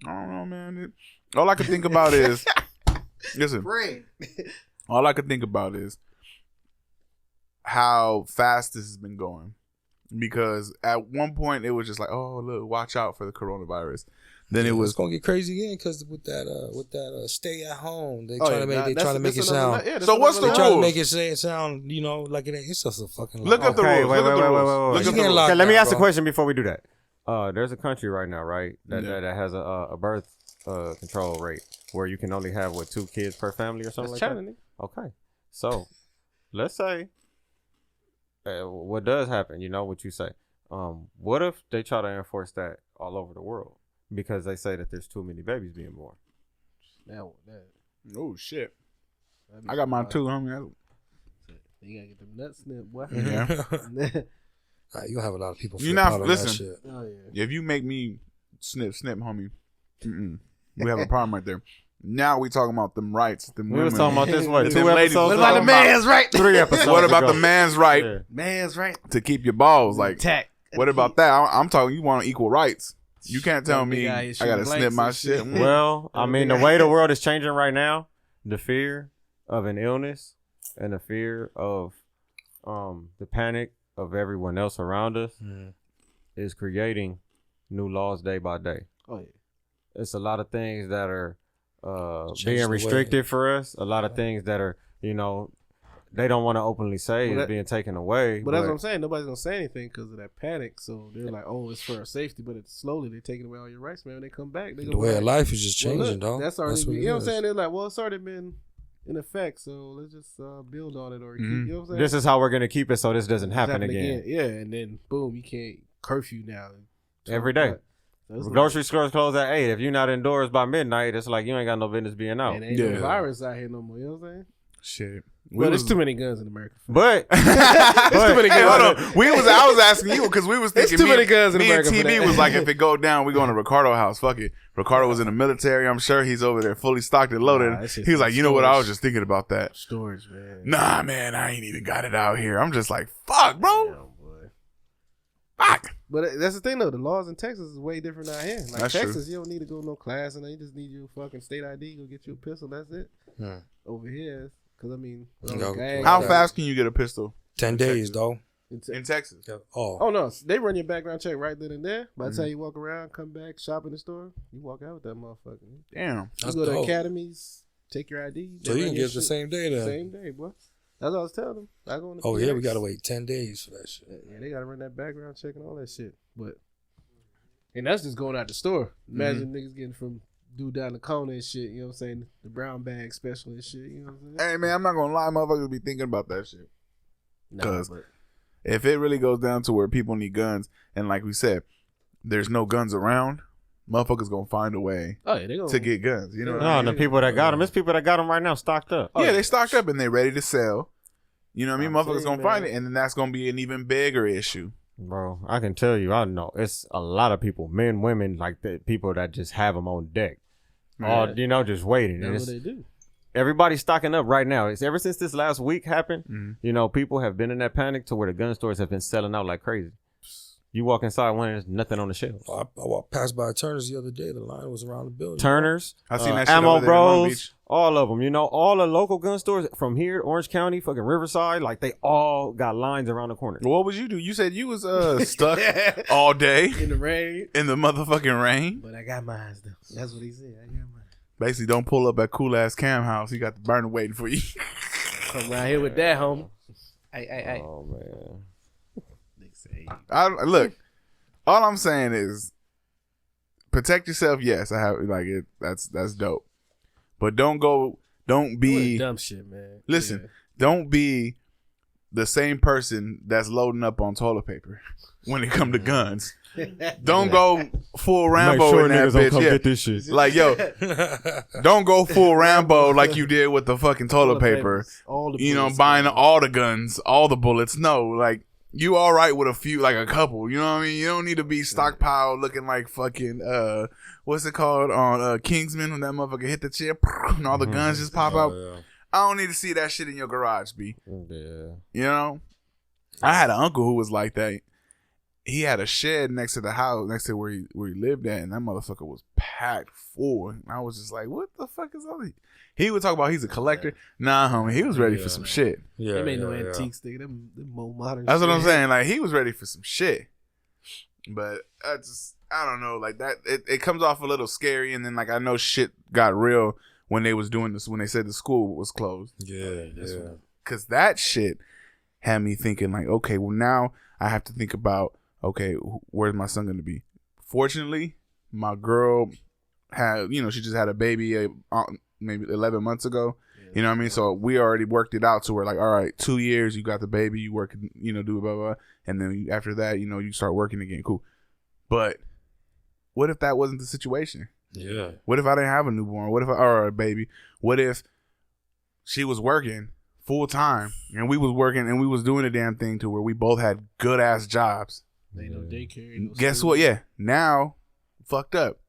I don't know, man. All I can think about is listen. All I can think about is how fast this has been going. Because at one point it was just like, oh look, watch out for the coronavirus. Then it was gonna get crazy again because with that stay at home, they trying to make it sound. So what's the They trying to rules? make it sound, like it's just a fucking. Look up the rules. Wait. Look up the rules. Okay, let me ask a question before we do that. There's a country right now, right, that has a birth control rate where you can only have 2 kids per family or something China, like that. nigga. Okay, so let's say what does happen. You know what you say. What if they try to enforce that all over the world because they say that there's too many babies being born? Oh shit! I got mine too, homie. You gotta get them nuts snipped, boy. Yeah. You gonna have a lot of people. You not that listen. shit. Oh yeah. If you make me snip, homie, we have a problem right there. Now we talking about them rights. Them We women. was talking about this Them 2 ladies episodes. was What about the talking man's right? 3 episodes. What about ago. the man's right Yeah. Man's right. to keep your balls? Like, Tack. what about that? I'm talking. You want equal rights. You can't tell Some me nigga out I here gotta shooting snip my blanks and shit. shit. Well, I mean, the way the world is changing right now, the fear of an illness and the fear of the panic of everyone else around us is creating new laws day by day. Oh yeah. It's a lot of things that are Change being the restricted for us. A lot of things that are, they don't want to openly say is being taken away. But that's what I'm saying. Nobody's gonna say anything because of that panic. So they're like, "Oh, it's for our safety," but it's slowly they're taking away all your rights, man. When they come back, they The way of life is just changing, look, dog. That's already. what You it know what I'm is. saying? They're like, "Well, it's already been in effect, so let's just build on it or keep." You know what I'm saying? this is how we're gonna keep it so this doesn't happen again. Yeah, and then boom, you can't curfew now Every day. So Grocery stores close at 8. If you're not indoors by midnight, it's like you ain't got no business being out. and ain't no virus out here no more. You know what I'm saying? Shit. But there's too many guns in America. But There's too many Hey, guns. hold on. I was asking you because we was There's thinking too many guns in me and America for TB that. was like, if it go down, we going to Ricardo house. Fuck it. Ricardo was in the military. I'm sure he's over there fully stocked and loaded. Nah, that shit's he was like, you know what? I storage. was just thinking about that. Storage, man. Nah, man, I ain't even got it out here. I'm just like, fuck, bro. Damn, boy. Fuck. But that's the thing though. The laws in Texas is way different out here. Like That's Texas, true. you don't need to go no class, and you just need your fucking state ID. Go get you a pistol. That's it. Yeah. Over here, because I mean, Yeah, gang- How fast can you get a pistol 10 days, dog. in Texas? Oh no, they run your background check right then and there. By the time you walk around, come back, shop in the store, you walk out with that motherfucker. Damn. You That's go to dope. academies, take your ID. So they you run can your get the shit. same day then. Same day, boy. That's what I was telling them. I go in the Oh yeah, we PX. gotta wait 10 days for that shit. Yeah, they gotta run that background check and all that shit. And that's just going out the store. Imagine niggas getting from dude down the corner and shit. You know what I'm saying? The brown bag special and shit. You know what I'm saying? Hey, man, I'm not going to lie. Motherfuckers be thinking about that shit. Nah, 'Cause but- If it really goes down to where people need guns, and like we said, there's no guns around, motherfuckers going to find a way oh yeah, they gonna to get guns. You know what no, I the mean? people that got them, it's people that got them right now stocked up. Yeah, they stocked up and they ready to sell. You know what I mean? I'm Motherfuckers telling going to you, find man. it, and then that's going to be an even bigger issue. Bro, I can tell you, I know it's a lot of people, men, women, like the people that just have them on deck, all just waiting. That's what they do. Everybody's stocking up right now. It's ever since this last week happened. People have been in that panic to where the gun stores have been selling out like crazy. You walk inside one, there's nothing on the shelf. I walked past by Turner's the other day. The line was around the building. Turner's, I seen that shit Ammo over there in Long Bros, Beach. all of them. All the local gun stores from here, Orange County, fucking Riverside, like they all got lines around the corner. What would you do? You said you was stuck all day In the rain. in the motherfucking rain. But I got mine though. That's what he said. I got mine. Basically, don't pull up at cool ass Cam house. He got the burner waiting for you. Come around here with that, homie. Hey. Oh man. Look. All I'm saying is, protect yourself. Yes, I have like it. That's dope. But don't be dumb shit, man. Listen, don't be the same person that's loading up on toilet paper when it come to guns. Don't go full Rambo in that bitch. Get this shit. Like, yo, don't go full Rambo like you did with the fucking toilet paper. All the bullets, buying all the guns, all the bullets. No, like, you all right with a few, like a couple. You know what I mean? You don't need to be stockpiled looking like fucking, what's it called on Kingsman when that motherfucker hit the chair and all the guns just pop out. Yeah. I don't need to see that shit in your garage, B. Yeah. I had an uncle who was like that. He had a shed next to the house, next to where he lived at, and that motherfucker was packed full. And I was just like, what the fuck is all this? He would talk about he's a collector. Nah, homie, he was ready for some shit. Yeah, Them ain't no antiques, nigga. Them more modern That's shit. what I'm saying. Like, he was ready for some shit. But I don't know. Like, that, it comes off a little scary. And then, like, I know shit got real when they was doing this, when they said the school was closed. Yeah. Because that shit had me thinking, like, okay, well, now I have to think about, okay, where's my son going to be? Fortunately, my girl had, she just had a baby maybe 11 months ago. You know what I mean? So we already worked it out to where, like, all right, 2 years, you got the baby, you work, do blah, blah, blah. And then after that, you start working again. Cool. But what if that wasn't the situation? Yeah. What if I didn't have a newborn? Or a baby? What if she was working full time and we was working and we was doing a damn thing to where we both had good ass jobs? Ain't no daycare. Ain't no Guess school. what? Yeah. Now, fucked up.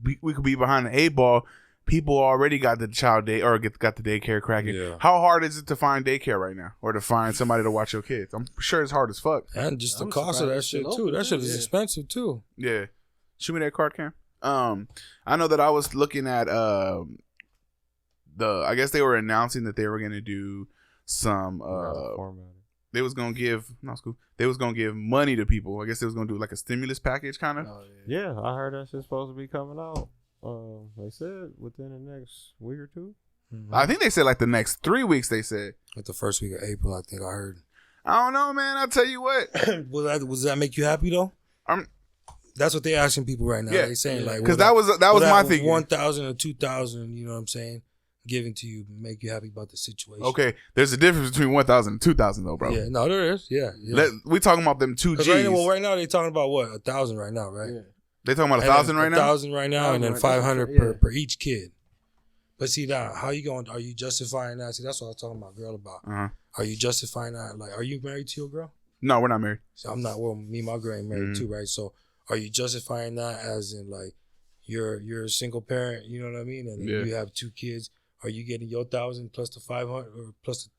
We could be behind the 8 ball. People already got the got the daycare cracking. Yeah. How hard is it to find daycare right now, or to find somebody to watch your kids? I'm sure it's hard as fuck. And just the I'm cost of that surprised shit it's too. open, That shit is yeah. expensive too. Yeah. Shoot me that card, Cam. I know that I was looking at I guess they were announcing that they were gonna do some they was gonna give they was gonna give money to people. I guess they was gonna do like a stimulus package kind of. Oh, Yeah, I heard that shit's supposed to be coming out. They said within the next week or two. I think they said like the next 3 weeks. They said Like the first week of April, I think I heard. I don't know, man. I'll tell you what. Does that make you happy though? That's what they're asking people right now. Yeah. They're saying like, Because that was my thinking. 1,000 or 2,000, you know what I'm saying, given to you, make you happy about the situation. Okay, there's a difference between 1,000 and 2,000 though, bro. Yeah, no, there is. Yeah. We talking about them 2 G's. Right now they're talking about what, 1,000 right now, right? Yeah. They talking about 1,000 right now. 1,000 right now, and then 500 Yeah. per each kid. But see that, how you going? Are you justifying that? See, that's what I was talking about, girl. About are you justifying that? Like, are you married to your girl? No, we're not married. So I'm not. Well, me and my girl ain't married too, right? So are you justifying that as in like you're a single parent? You know what I mean? And you have 2 kids. Are you getting your 1,000 plus the 500 or plus the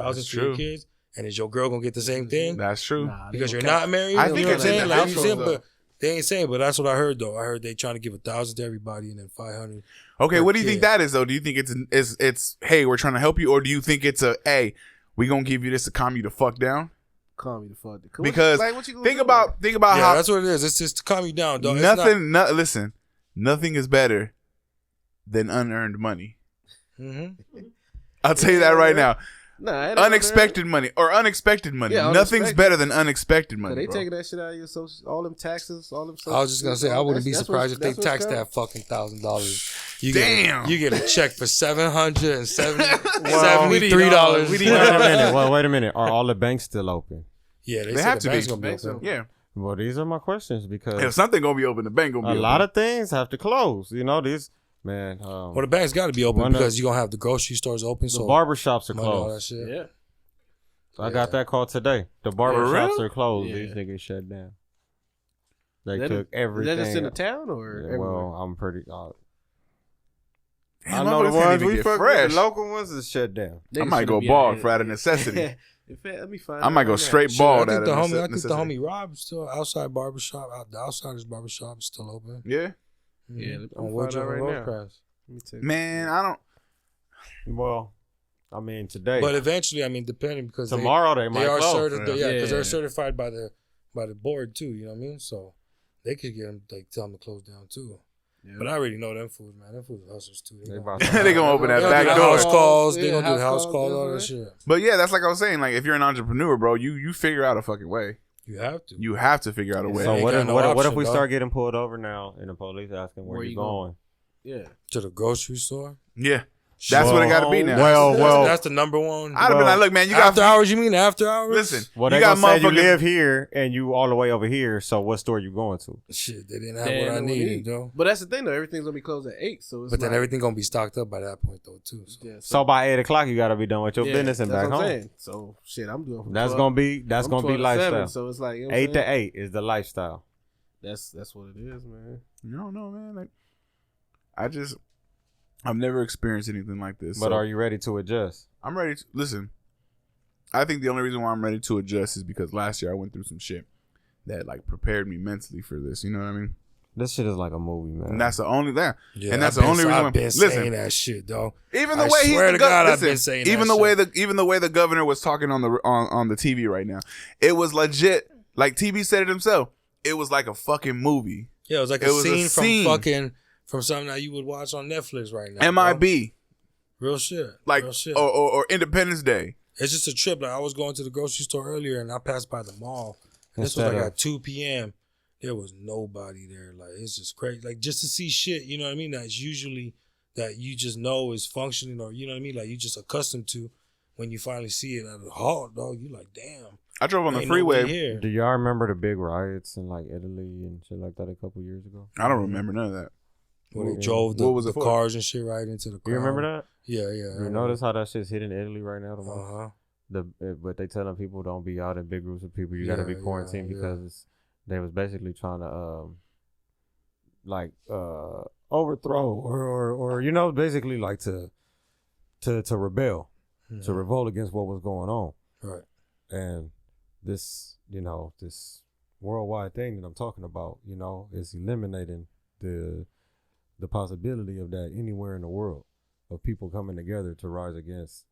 1,000 for your kids? And is your girl gonna get the same thing? That's true. Nah, Because you're they don't not married. I You think know it's what I'm in saying? the Like, you household, saying, though. but they ain't saying. But that's what I heard though. I heard they trying to give 1,000 to everybody and then 500. Okay, per what do you think kid. that is though? Do you think it's hey, we're trying to help you, or do you think it's a hey, we gonna give you this to calm you the fuck down? calm you the fuck down. Because what you gonna think do? about Yeah, how that's what it is. It's just to calm you down, dog. listen, nothing is better than unearned money. Mm-hmm. I'll tell you that right now. Nah, it ain't Unexpected money or unexpected money. Yeah, Nothing's unexpected. better than unexpected So money. they bro. taking that shit out of your social, all them taxes, all them. I was just gonna say I wouldn't be surprised if they taxed that fucking $1,000. Damn. You get a check for Well, $773. Wait a minute. Well, wait a minute. Are all the banks still open? Yeah, They said have the to bank's be. gonna be open. Yeah. Well, these are my questions because If something gonna be open, the bank gonna be a open. lot of things have to close. You know, these man. Well, the bank's got to be open One of- because you're gonna have the grocery stores open. The So barbershops are money, all that closed. shit. Yeah. I got that call today. The barbershops are closed. Yeah. These niggas shut down. They That took everything. Is that just in the town or everywhere? Well, I'm pretty. Damn, I know the motherfuckers can't ones even we get fuck fresh. with. The local ones is shut down. I might go bald for out of necessity. Let me find. I might go straight Shit, bald I out think of the necessity. homie Rob still outside barbershop. The outsider's barbershop is still open. Yeah, Yeah, let me On find Woodruff out and right now. Rosecrans. Let me take man, I don't. Well, I mean today. But eventually, I mean, depending because Tomorrow they might they are close. certified. Yeah, because Yeah. they're certified by the board too. You know what I mean? So they could get them tell them to close down too. Yeah. But I already know them fools, man. Them fools are hustlers too. They gonna- about to- They gonna open that They'll back do the door. house calls. They Yeah, gonna do the house house calls, all that calls, shit. But yeah, that's like I was saying. Like if you're an entrepreneur, bro, you figure out a fucking way. You have to. You have to figure out a way. So ain't what got if no what if option, we dog. start getting pulled over now and the police asking where, Where you you going? Yeah. To the grocery store. Yeah, that's what it got to be now. That's the number one. I'd have been like, look, man, you got after hours. You mean after hours? listen. Well, you they got gonna say you motherfuckers. live here and you all the way over here. So what store you going to? Shit, they didn't have They what I didn't know what needed, need. though. But that's the thing though. Everything's gonna be closed at 8. So it's But then like, everything gonna be stocked up by that point, though, too. So. Yeah, So by 8 o'clock you gotta be done with your yeah, business and that's back what I'm home. saying. So shit, I'm doing. From That's 12 gonna be I'm 12 to lifestyle. 7, so it's like you know what I'm 8 to saying? 8 is the lifestyle. That's what it is, man. You don't know, man. Like, I've never experienced anything like this. But so are you ready to adjust? I'm ready to listen. I think the only reason why I'm ready to adjust is because last year I went through some shit that like prepared me mentally for this. You know what I mean? This shit is like a movie, man. And that's the only thing. Yeah, and that's the only reason. I've been listen, saying that shit, dog. even the I way he's swear the to God, I've listen, been saying even that the way shit. even the way the governor was talking on the TV right now, it was legit. Like TB said it himself. It was like a fucking movie. Yeah, it was like It a was scene a from scene. fucking from something that you would watch on Netflix right now. MIB, bro. Real shit. like Real shit. or Independence Day. It's just a trip. Like I was going to the grocery store earlier and I passed by the mall. And this was Instead like of- at 2 p.m. There was nobody there. Like it's just crazy. Like just to see shit, you know what I mean? That's usually that you just know is functioning or you know what I mean? Like you just accustomed to when you finally see it at a halt, dog, you like, damn. I drove on the ain't nobody freeway. here. Do y'all remember the big riots in like Italy and shit like that a couple years ago? I don't remember none of that. When they Yeah. drove What was the it for? cars and shit right into the crowd. You remember that? Yeah, yeah. You notice how that shit's hitting Italy right now? The most? Uh-huh. But they telling people don't be out in big groups of people. You got to be Yeah, quarantined yeah. because they was basically trying to overthrow or you know basically like to rebel, to revolt against what was going on. Right. And this, you know, this worldwide thing that I'm talking about, you know, is eliminating the possibility of that anywhere in the world, of people coming together to rise against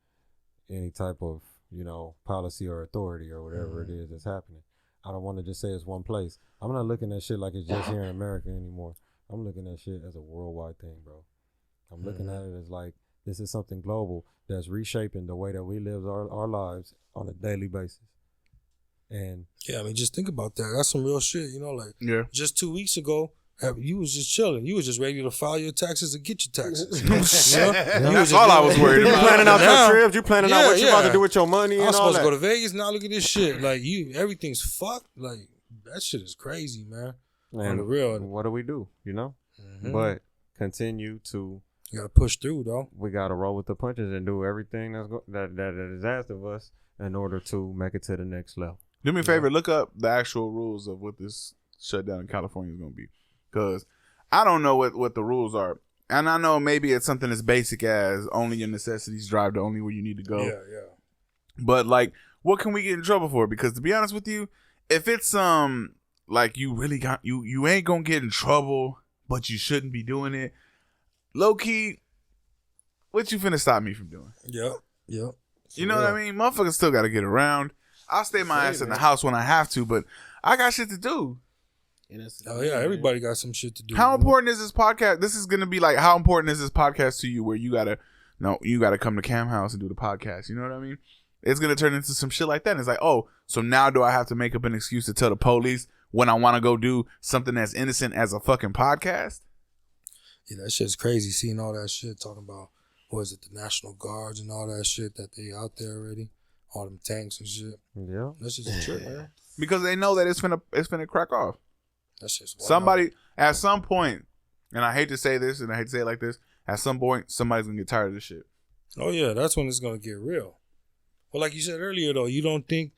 any type of, you know, policy or authority or whatever it is that's happening. I don't want to just say it's one place. I'm not looking at shit like it's just here in America anymore. I'm looking at shit as a worldwide thing, bro. I'm looking at it as like this is something global that's reshaping the way that we live our lives on a daily basis. And Yeah, I mean, just think about that. That's some real shit, you know, like Yeah. just 2 weeks ago, you was just chilling. You was just ready to file your taxes and get your taxes. That's all I was worried you about. planning out Now- your trips, you planning out what you about to do with your money I and was all supposed that. to go to Vegas. Now look at this shit. Like everything's fucked. Like that shit is crazy, man. On the real. What do we do, you know? Mhm. But continue to, You gotta push through, though. we got to roll with the punches and do everything that is asked of us in order to make it to the next level. Do me a favor, look up the actual rules of what this shutdown in California is going to be. Because I don't know what the rules are. And I know maybe it's something as basic as only your necessities drive to only where you need to go. Yeah. But, like, what can we get in trouble for? Because, to be honest with you, if it's, like, you really got, you ain't going to get in trouble, but you shouldn't be doing it, low-key, what you finna stop me from doing? Yep. You know what I mean? Motherfuckers still got to get around. I'll stay my ass in the house when I have to, but I got shit to do. Oh yeah, everybody got some shit to do. How important is this podcast? This is gonna be like, how important is this podcast to you? Where you gotta come to Cam House and do the podcast. You know what I mean? It's gonna turn into some shit like that. And it's like, oh, so now do I have to make up an excuse to tell the police when I want to go do something as innocent as a fucking podcast? Yeah, that shit's crazy. Seeing all that shit talking about what is it, the National Guards and all that shit that they out there already, all them tanks and shit. Yeah. That's just a trip, man. Because they know that it's finna crack off. That's just wild. Somebody at some point, and I hate to say this, and I hate to say it like this, at some point somebody's gonna get tired of this shit. Oh yeah, that's when it's gonna get real. Well, like you said earlier, though, you don't think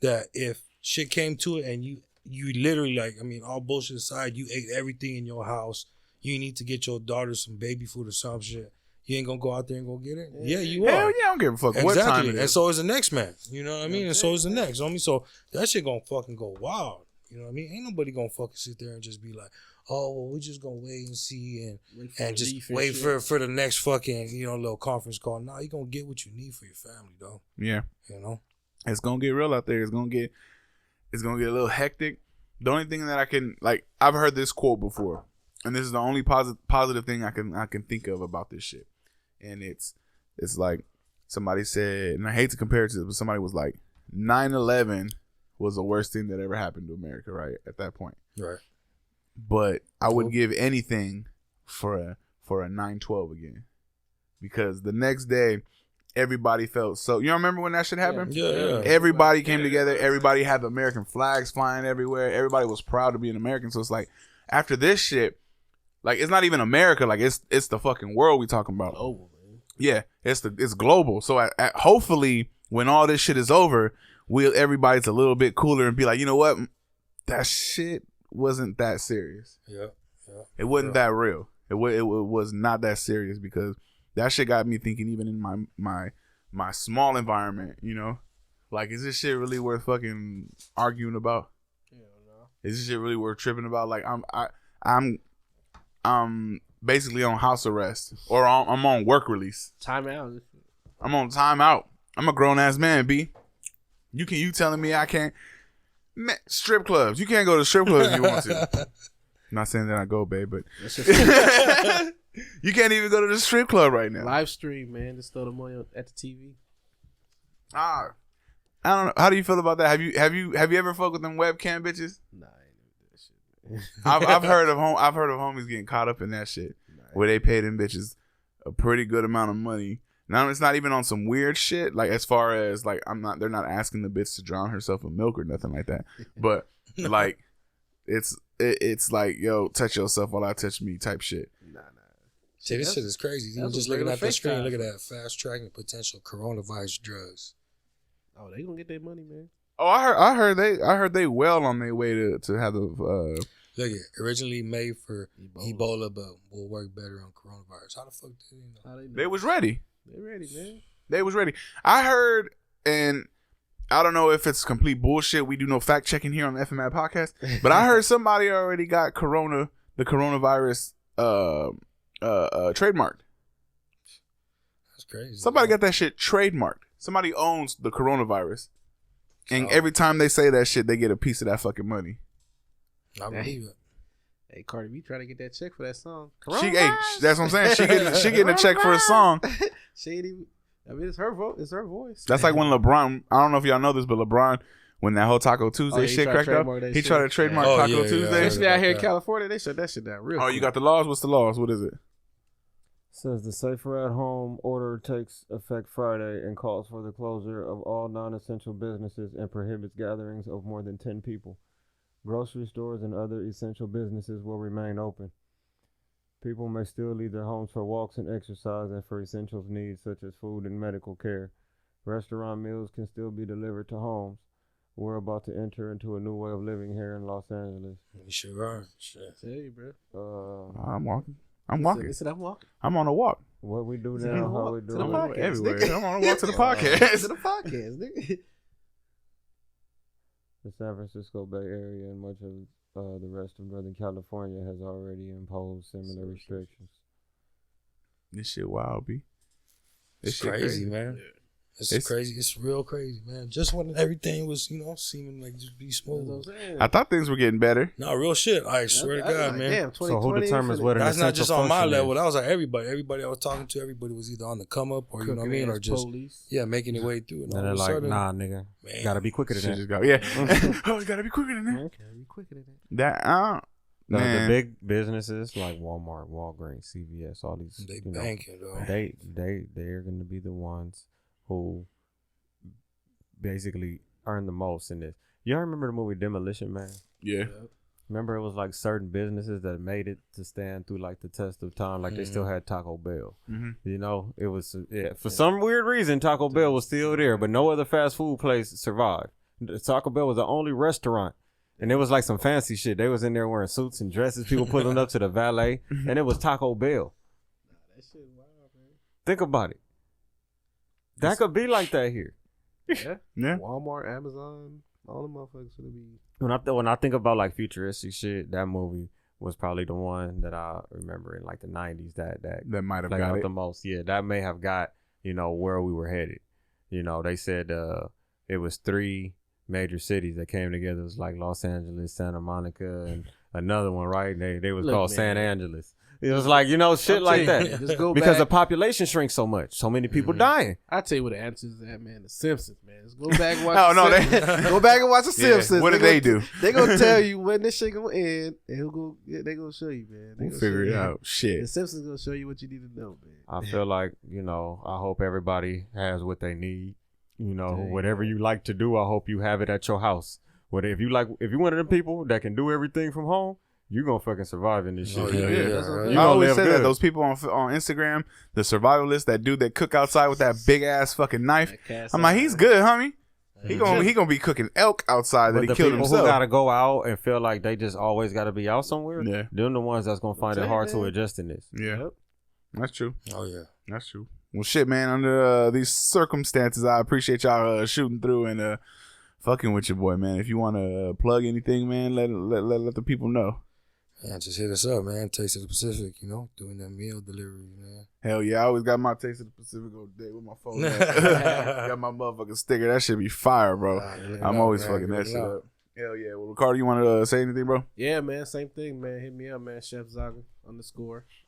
that if shit came to it and you literally, like, I mean, all bullshit aside, you ate everything in your house, you need to get your daughter some baby food or some shit, you ain't gonna go out there and go get it? Yeah, you are. Hell yeah, I don't give a fuck what time it is. And so is the next man. You know what I mean? And so is the next. I mean, so that shit gonna fucking go wild. You know what I mean? Ain't nobody gonna fucking sit there and just be like, oh, well, we're just gonna wait and see and just wait for the next fucking, you know, little conference call. Nah, you gonna get what you need for your family, though. Yeah. You know? It's gonna get real out there. It's gonna get a little hectic. The only thing that I can, like, I've heard this quote before, and this is the only positive thing I can think of about this shit. And it's like somebody said, and I hate to compare it to this, but somebody was like, 9/11 was the worst thing that ever happened to America, right? At that point. Right. But I would give anything for a 9/12 again. Because the next day, everybody felt so. You remember when that shit happened? Yeah. Everybody came together. Everybody had the American flags flying everywhere. Everybody was proud to be an American. So it's like, after this shit, like, it's not even America. Like, it's the fucking world we talking about. Global, man. Yeah, it's global. So hopefully, when all this shit is over, everybody's a little bit cooler and be like, you know what, that shit wasn't that serious. Yeah. It wasn't that real. It was not that serious, because that shit got me thinking, even in my small environment, you know, like, is this shit really worth fucking arguing about? Yeah, no. Is this shit really worth tripping about? Like, I'm basically on house arrest, or I'm on work release. Time out. I'm on time out. I'm a grown ass man, B. You telling me I can't? Man, strip clubs. You can't go to strip clubs if you want to. I'm not saying that I go, babe, but you can't even go to the strip club right now. Live stream, man. Just throw the money at the TV. I don't know. How do you feel about that? Have you ever fucked with them webcam bitches? Nah, I ain't never do that shit, man. I've heard of homies getting caught up in that shit, where they pay them bitches a pretty good amount of money. Now, it's not even on some weird shit, like, as far as, like, they're not asking the bitch to drown herself in milk or nothing like that. But, like, it's like, yo, touch yourself while I touch me type shit. Nah. See, this shit is crazy. Even just looking at the screen, look at that, fast tracking potential coronavirus drugs. Oh, they gonna get their money, man. Oh, I heard they well on their way to have the Look at originally made for Ebola, but will work better on coronavirus. How the fuck did they know? They was ready. They ready, man. They was ready. I heard, and I don't know if it's complete bullshit. We do no fact checking here on the FMAT podcast, but I heard somebody already got the coronavirus trademarked. That's crazy. Somebody got that shit trademarked. Somebody owns the coronavirus, and every time they say that shit, they get a piece of that fucking money. I believe it. Hey, Cardi B trying to get that check for that song. That's what I'm saying. She getting a check for a song. She ain't even. I mean, it's her voice. It's her voice. That's like when LeBron. I don't know if y'all know this, but LeBron, when that whole Taco Tuesday shit cracked up, he tried to trademark Taco Tuesday. Especially out here in California, they shut that shit down real. Oh, you got the laws? What's the laws? What is it? Says the Safer at Home order takes effect Friday and calls for the closure of all non-essential businesses and prohibits gatherings of more than 10 people. Grocery stores and other essential businesses will remain open. People may still leave their homes for walks and exercise and for essentials needs such as food and medical care. Restaurant meals can still be delivered to homes. We're about to enter into a new way of living here in Los Angeles. You sure are. Shit. Tell you, bro. I'm walking. I'm walking. Listen, I'm walking. I'm on a walk. What we do now, how we do to the podcast, everywhere. Nigga. I'm on a walk to the podcast. To the podcast, nigga. The San Francisco Bay Area and much of the rest of Northern California has already imposed similar restrictions. This shit wild, B. It's crazy, man. Yeah. It's crazy. It's real crazy, man. Just when everything was, seeming like just be smooth. I thought things were getting better. No, real shit. I swear to God, man. Damn, so who determines what an that's not just on my level. Is? That was like everybody. Everybody I was talking to, everybody was either on the come up or, you know what I mean, or just, making their way through. And they're like, nah, nigga. Man. Gotta be quicker than that. Just go, yeah. Oh, you gotta be quicker than that. Gotta be quicker than that. The big businesses like Walmart, Walgreens, CVS, all these, they banking, though. They're going to be the ones who basically earn the most in this. Y'all remember the movie Demolition Man? Yeah. Remember, it was like certain businesses that made it to stand through like the test of time. Like they still had Taco Bell. You know, it was for some weird reason Taco Bell was still there, but no other fast food place survived. Taco Bell was the only restaurant, and it was like some fancy shit. They was in there wearing suits and dresses. People pulling up to the valet, and it was Taco Bell. That shit wild, man. Think about it. That could be like that here. Yeah. Yeah. Walmart, Amazon, all the motherfuckers gonna be. When I think about like futuristic shit, that movie was probably the one that I remember in like the 90s that might have played got out it the most. Yeah, that may have got, you know, where we were headed. You know, they said it was 3 major cities that came together. It was like Los Angeles, Santa Monica, and another one, right? They was called San Angeles. It was like, you know, shit like that. Just go because back. the population shrinks so much. So many people dying. I tell you what the answer is that, man. The Simpsons, man. Just go back and watch. Go back and watch the Simpsons. What did they do? They gonna tell you when this shit gonna end, and they gonna show you, man. We'll figure it out. Shit. The Simpsons gonna show you what you need to know, man. I feel like, you know, I hope everybody has what they need. You know, whatever you like to do, I hope you have it at your house. If you're one of them people that can do everything from home, you're gonna fucking survive in this shit. I always say that those people on Instagram, the survivalists, that dude that cook outside with that big ass fucking knife. I'm like, he's good, homie. He gonna be cooking elk outside that he killed himself. People who gotta go out and feel like they just always gotta be out somewhere. Yeah, they're the ones that's gonna find it hard to adjust in this. Yeah, that's true. Oh yeah, that's true. Well, shit, man. Under these circumstances, I appreciate y'all shooting through and fucking with your boy, man. If you want to plug anything, man, let the people know. Yeah, just hit us up, man. Taste of the Pacific, you know, doing that meal delivery, man. Hell yeah, I always got my Taste of the Pacific all day with my phone. Got my motherfucking sticker. That shit be fire, bro. I'm always fucking that shit up. Hell yeah. Well, Ricardo, you want to say anything, bro? Yeah, man. Same thing, man. Hit me up, man. Chef Zagga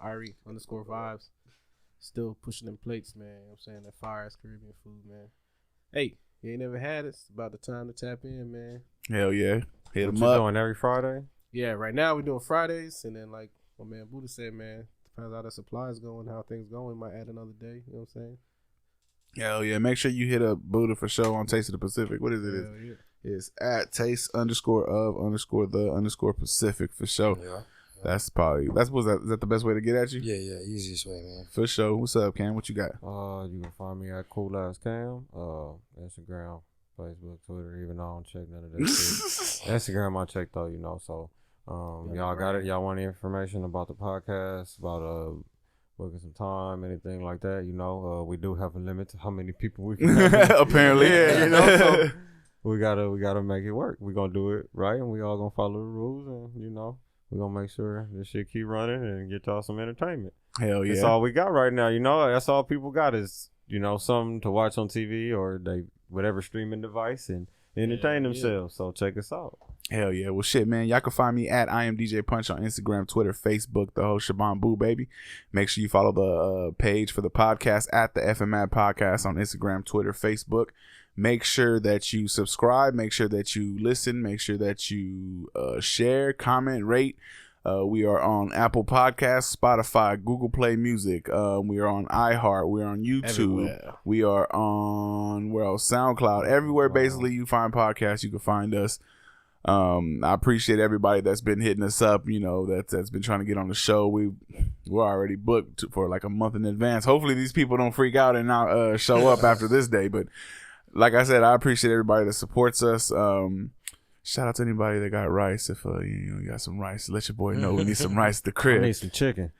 _Irie_vibes. Still pushing them plates, man. You know what I'm saying? That fire ass Caribbean food, man. Hey, you ain't never had it. It's about the time to tap in, man. Hell yeah. Hit them up. You doing every Friday? Yeah, right now we're doing Fridays, and then like my man Buddha said, man, depends how the supply is going, how things going. We might add another day. You know what I'm saying? Hell yeah. Make sure you hit up Buddha for show on Taste of the Pacific. What is it? Yeah. It's at taste_of_the_Pacific for sure. Yeah. That's probably is that the best way to get at you? Yeah, easiest way, man. For sure. What's up, Cam? What you got? You can find me at CoolAssCam, Instagram, Facebook, Twitter, even though I don't check none of that shit. Instagram I check though, you know, so y'all got it. Y'all want any information about the podcast, about booking some time, anything like that, you know, we do have a limit to how many people we can have. Apparently, yeah, you know, so we gotta make it work. We're gonna do it right, and we all gonna follow the rules, and you know, we're gonna make sure this shit keep running and get y'all some entertainment. Hell yeah. That's all we got right now, you know. That's all people got is, you know, something to watch on TV or whatever streaming device and entertain themselves. So check us out. Hell yeah. Well, shit, man. Y'all can find me at I am DJ Punch on Instagram, Twitter, Facebook, the whole Shaban Boo, baby. Make sure you follow the page for the podcast at the FMAD Podcast on Instagram, Twitter, Facebook. Make sure that you subscribe. Make sure that you listen. Make sure that you share, comment, rate. We are on Apple Podcasts, Spotify, Google Play Music. We are on iHeart. We are on YouTube. Everywhere. We are on SoundCloud. Everywhere basically you find podcasts, you can find us. I appreciate everybody that's been hitting us up. You know, that's been trying to get on the show. We're already booked for like a month in advance. Hopefully these people don't freak out and not show up after this day. But like I said, I appreciate everybody that supports us. Shout out to anybody that got rice. If you got some rice, let your boy know we need some rice at the crib. I need some chicken.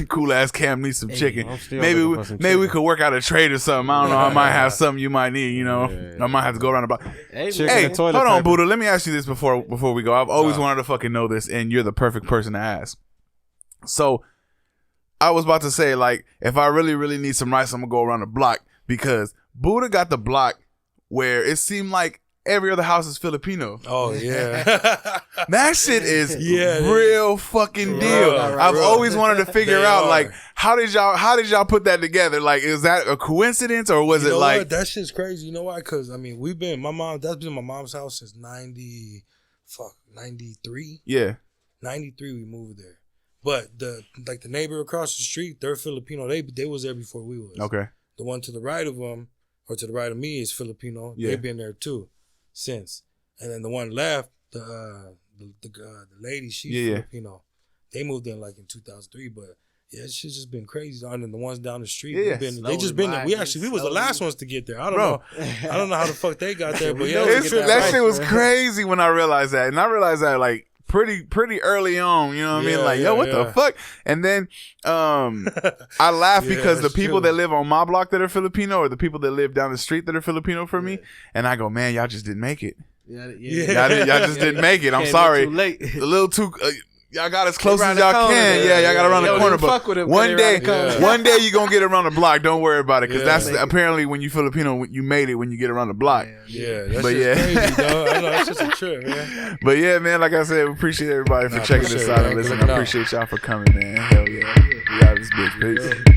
Cool ass Cam needs some chicken. Maybe we could work out a trade or something. I don't know. I might have something you might need. You know, I might have to go around the block. Hey, hold on, Buddha. Let me ask you this before we go. I've always wanted to fucking know this, and you're the perfect person to ask. So, I was about to say, like, if I really, really need some rice, I'm gonna go around the block because Buddha got the block where it seemed like every other house is Filipino. Oh yeah, that shit is real fucking deal. I've always wanted to figure out like how did y'all put that together? Like, is that a coincidence or was it like what? That shit's crazy? You know why? Because I mean, that's been my mom's house since 93. Yeah, 93 we moved there. But the neighbor across the street, they're Filipino. They was there before we was. Okay. The one to the right of them or to the right of me is Filipino. Yeah. They've been there too. Since. And then the one left, the the lady, she's Yeah. Filipino. They moved in like in 2003, but yeah, it's just been crazy. And then the ones down the street, Yeah. they just been there. We was the last ones to get there. I don't Bro. know. I don't know how the fuck they got there, but yeah, That shit was crazy when I realized that, and I realized that like pretty early on. You know what I mean? Like, yo, what the fuck? And then I laugh because the people that live on my block that are Filipino, or the people that live down the street that are Filipino from me, and I go, man, y'all just didn't make it. Yeah. Y'all just didn't make it. I'm sorry. Too late. A little too. Y'all got as close as y'all can. Yeah, y'all got around the corner. But one day you gonna get around the block. Don't worry about it, because that's apparently when you Filipino, you made it when you get around the block. Yeah, that's crazy, dog. I know it's just a trip, man. But yeah, man, like I said, we appreciate everybody for checking this out and listening. I appreciate y'all for coming, man. Hell yeah. We out of this bitch. Peace.